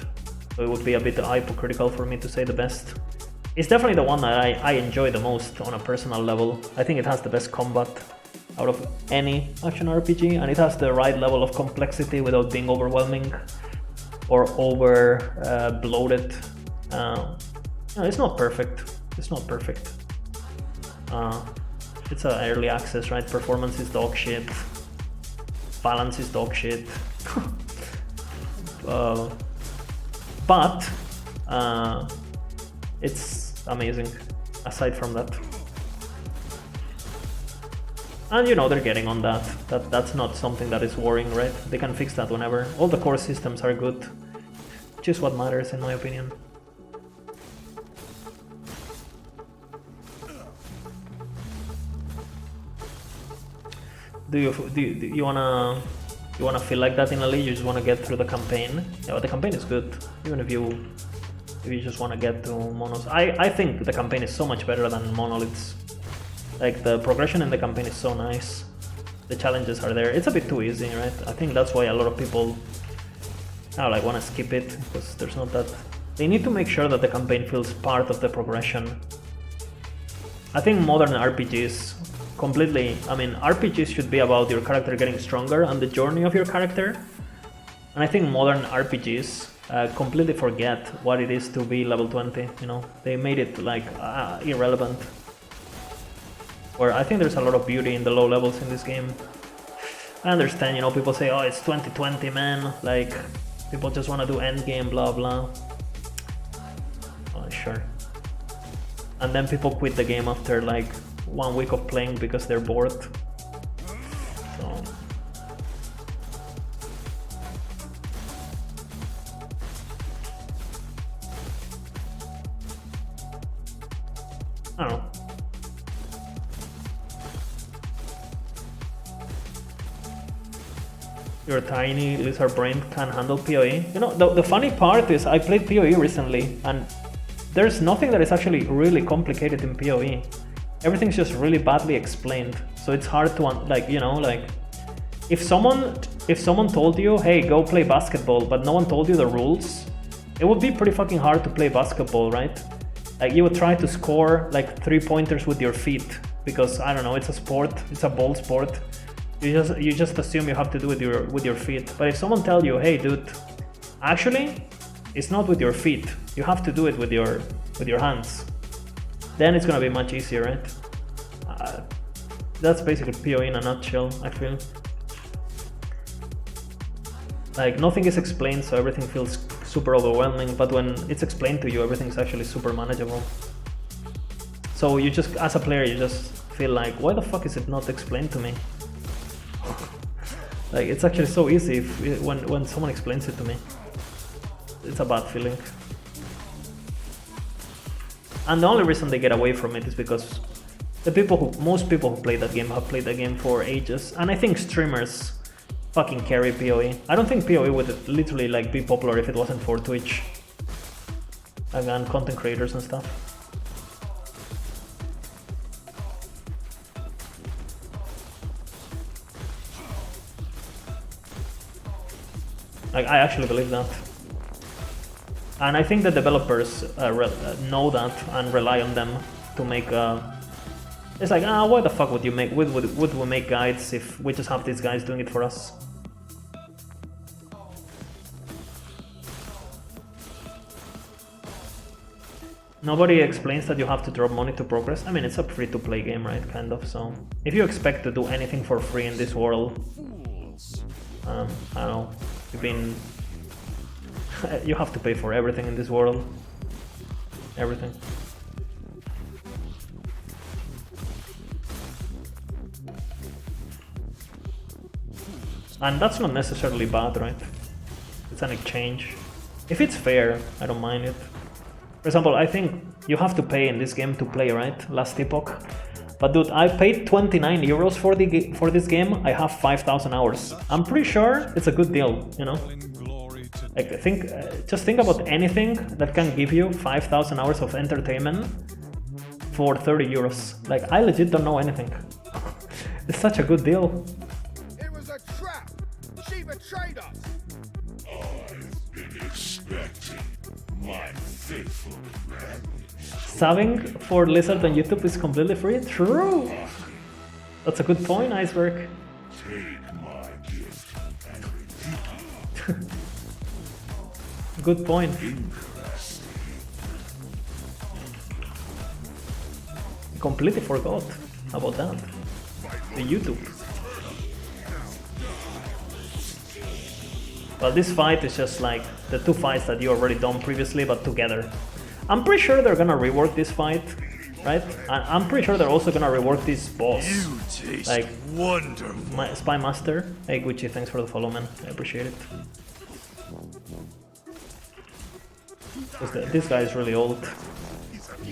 So it would be a bit hypocritical for me to say the best. It's definitely the one that I enjoy the most on a personal level. I think it has the best combat out of any action RPG, and it has the right level of complexity without being overwhelming or over bloated. No, it's not perfect. It's not perfect. It's an early access, right? Performance is dog shit. Balance is dog shit. But it's amazing aside from that. And you know they're getting on that. That's not something that is worrying, right? They can fix that whenever. All the core systems are good, which is what matters in my opinion. Do you wanna feel like that in a league? You just wanna get through the campaign? Yeah, but the campaign is good. Even if you just wanna get to monos. I think the campaign is so much better than monoliths. Like the progression in the campaign is so nice. The challenges are there. It's a bit too easy, right? I think that's why a lot of people like wanna skip it, because there's not that. They need to make sure that the campaign feels part of the progression. I think modern RPGs completely, I mean, RPGs should be about your character getting stronger and the journey of your character. And I think modern RPGs completely forget what it is to be level 20, you know? They made it like irrelevant. Where I think there's a lot of beauty in the low levels in this game. I understand, you know, people say, oh, it's 2020, man. Like, people just want to do Endgame, blah, blah. Oh, sure. And then people quit the game after like 1 week of playing because they're bored. So I don't know. Your tiny lizard brain can handle PoE. You know, the funny part is I played PoE recently and there's nothing that is actually really complicated in PoE. Everything's just really badly explained. So it's hard to, like, you know, like if someone told you, hey, go play basketball, but no one told you the rules, it would be pretty fucking hard to play basketball, right? Like you would try to score like 3-pointers with your feet because, I don't know, it's a sport, it's a ball sport. You just assume you have to do it with your feet. But if someone tells you, hey dude, actually it's not with your feet, you have to do it with your hands, then it's gonna be much easier, right? That's basically PoE in a nutshell, I feel. Like nothing is explained, so everything feels super overwhelming, but when it's explained to you, everything's actually super manageable. So you just, as a player, you just feel like, why the fuck is it not explained to me? Like it's actually so easy when someone explains it to me. It's a bad feeling. And the only reason they get away from it is because most people who play that game have played that game for ages, and I think streamers fucking carry PoE. I don't think PoE would literally like be popular if it wasn't for Twitch and content creators and stuff. Like I actually believe that. And I think the developers know that and rely on them to make. It's like, why the fuck would you make? Would we make guides if we just have these guys doing it for us? Nobody explains that you have to drop money to progress. I mean, it's a free-to-play game, right? Kind of. So if you expect to do anything for free in this world, I don't know. You have to pay for everything in this world. Everything. And that's not necessarily bad, right? It's an exchange. If it's fair, I don't mind it. For example, I think you have to pay in this game to play, right? Last Epoch. But dude, I paid 29 euros for this game. I have 5,000 hours. I'm pretty sure it's a good deal, you know? Like, just think about anything that can give you 5,000 hours of entertainment for 30 euros. Like, I legit don't know anything. It's such a good deal. It was a trap. She betrayed us. Subbing for Lizard on YouTube is completely free? True! That's a good point, Iceberg. Good point. Completely forgot about that. The YouTube. Well, this fight is just like the two fights that you already done previously, but together. I'm pretty sure they're gonna rework this fight, right? I'm pretty sure they're also gonna rework this boss. You taste Like, wonderful. My Spy Master. Hey Gucci, thanks for the follow, man. I appreciate it. 'Cause this guy is really old.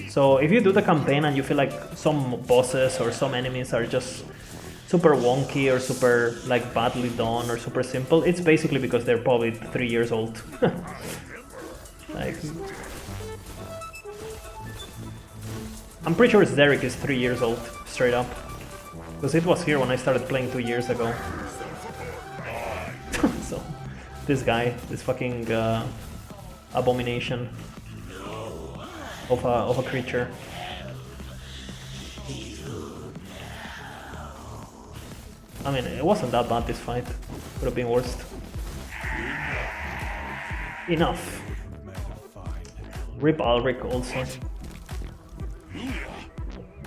So if you do the campaign and you feel like some bosses or some enemies are just super wonky or super like badly done or super simple, it's basically because they're probably 3 years old. Like, I'm pretty sure Derek is 3 years old, straight up. Because it was here when I started playing 2 years ago. So, this guy, this fucking abomination of a creature. I mean, it wasn't that bad, this fight. Could have been worse. Enough. Rip Alric also.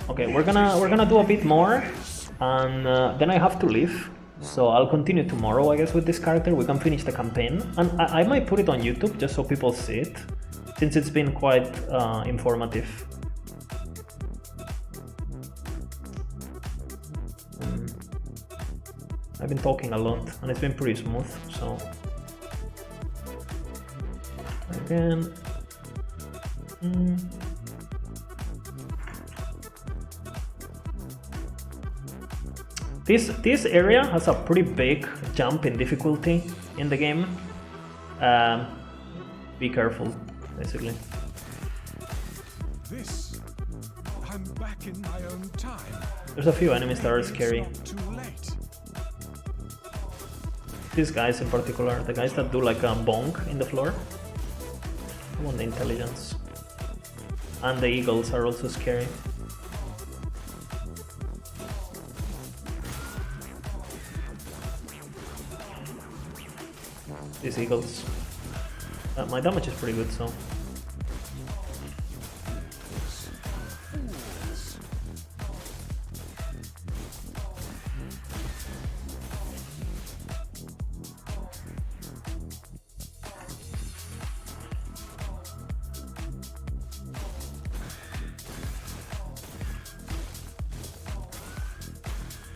Okay, we're gonna do a bit more, and then I have to leave. So I'll continue tomorrow, I guess, with this character. We can finish the campaign, and I might put it on YouTube just so people see it, since it's been quite informative. I've been talking a lot, and it's been pretty smooth. So again. This area has a pretty big jump in difficulty in the game. Be careful, basically. This. I'm back in my own time. There's a few enemies that are scary. Not too late. These guys in particular, the guys that do like a bonk in the floor. I want the intelligence. And the eagles are also scary. These eagles. My damage is pretty good, so.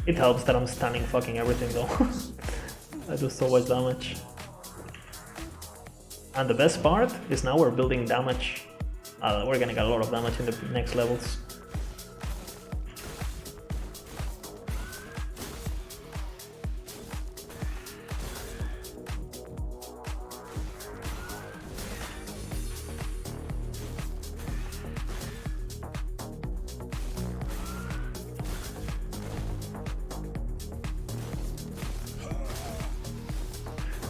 It helps that I'm stunning fucking everything though. I do so much damage. And the best part is now we're building damage. We're gonna get a lot of damage in the next levels.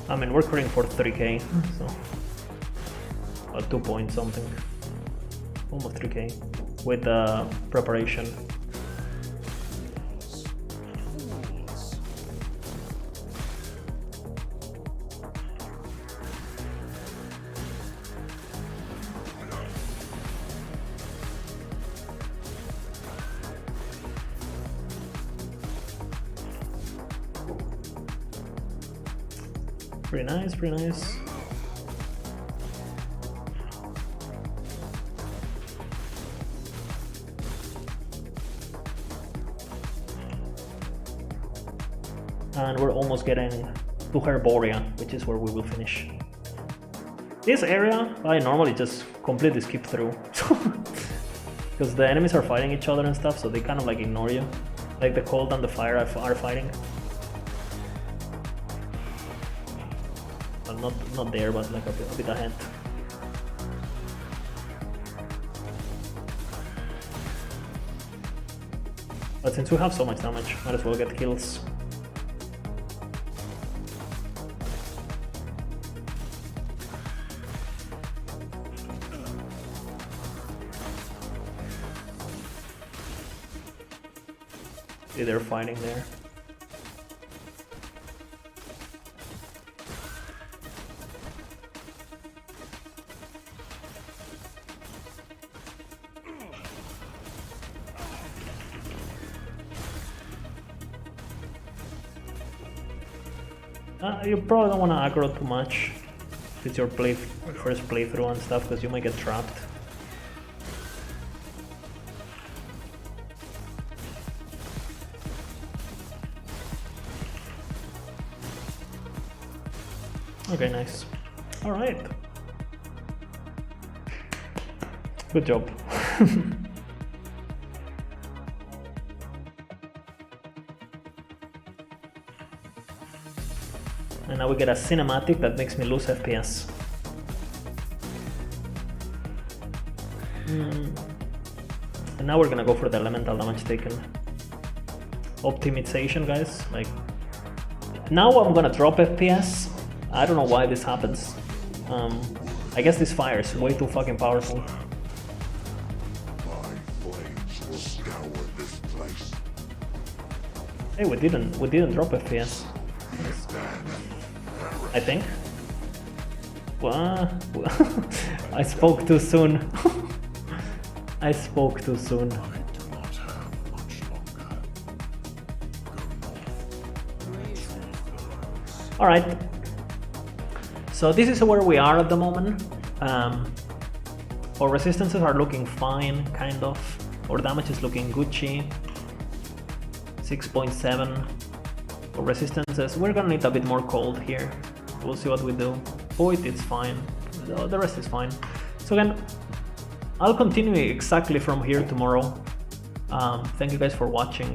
I mean, we're clearing for 3k, so 2 point something, almost 3k with preparation. Pretty nice, pretty nice. And we're almost getting to Herboria, which is where we will finish. This area, I normally just completely skip through. Because the enemies are fighting each other and stuff, so they kind of like ignore you. Like the cold and the fire are fighting. Well, not there, but like a bit ahead. But since we have so much damage, might as well get kills. See, they're fighting there. You probably don't want to aggro too much if it's your first playthrough and stuff, because you might get trapped. Okay, nice. Alright. Good job. And now we get a cinematic that makes me lose FPS. And now we're gonna go for the elemental damage taken. Optimization, guys. Like, now I'm gonna drop FPS. I don't know why this happens. I guess this fire is way too fucking powerful. My flames will scour this place. Hey, we didn't drop FPS. I think. What? I spoke too soon. I spoke too soon. I do not have much longer. Go north. Alright. So this is where we are at the moment. Our resistances are looking fine, kind of. Our damage is looking Gucci. 6.7. For resistances, we're gonna need a bit more cold here. We'll see what we do. Void, it's fine. The rest is fine. So again, I'll continue exactly from here tomorrow. Thank you guys for watching.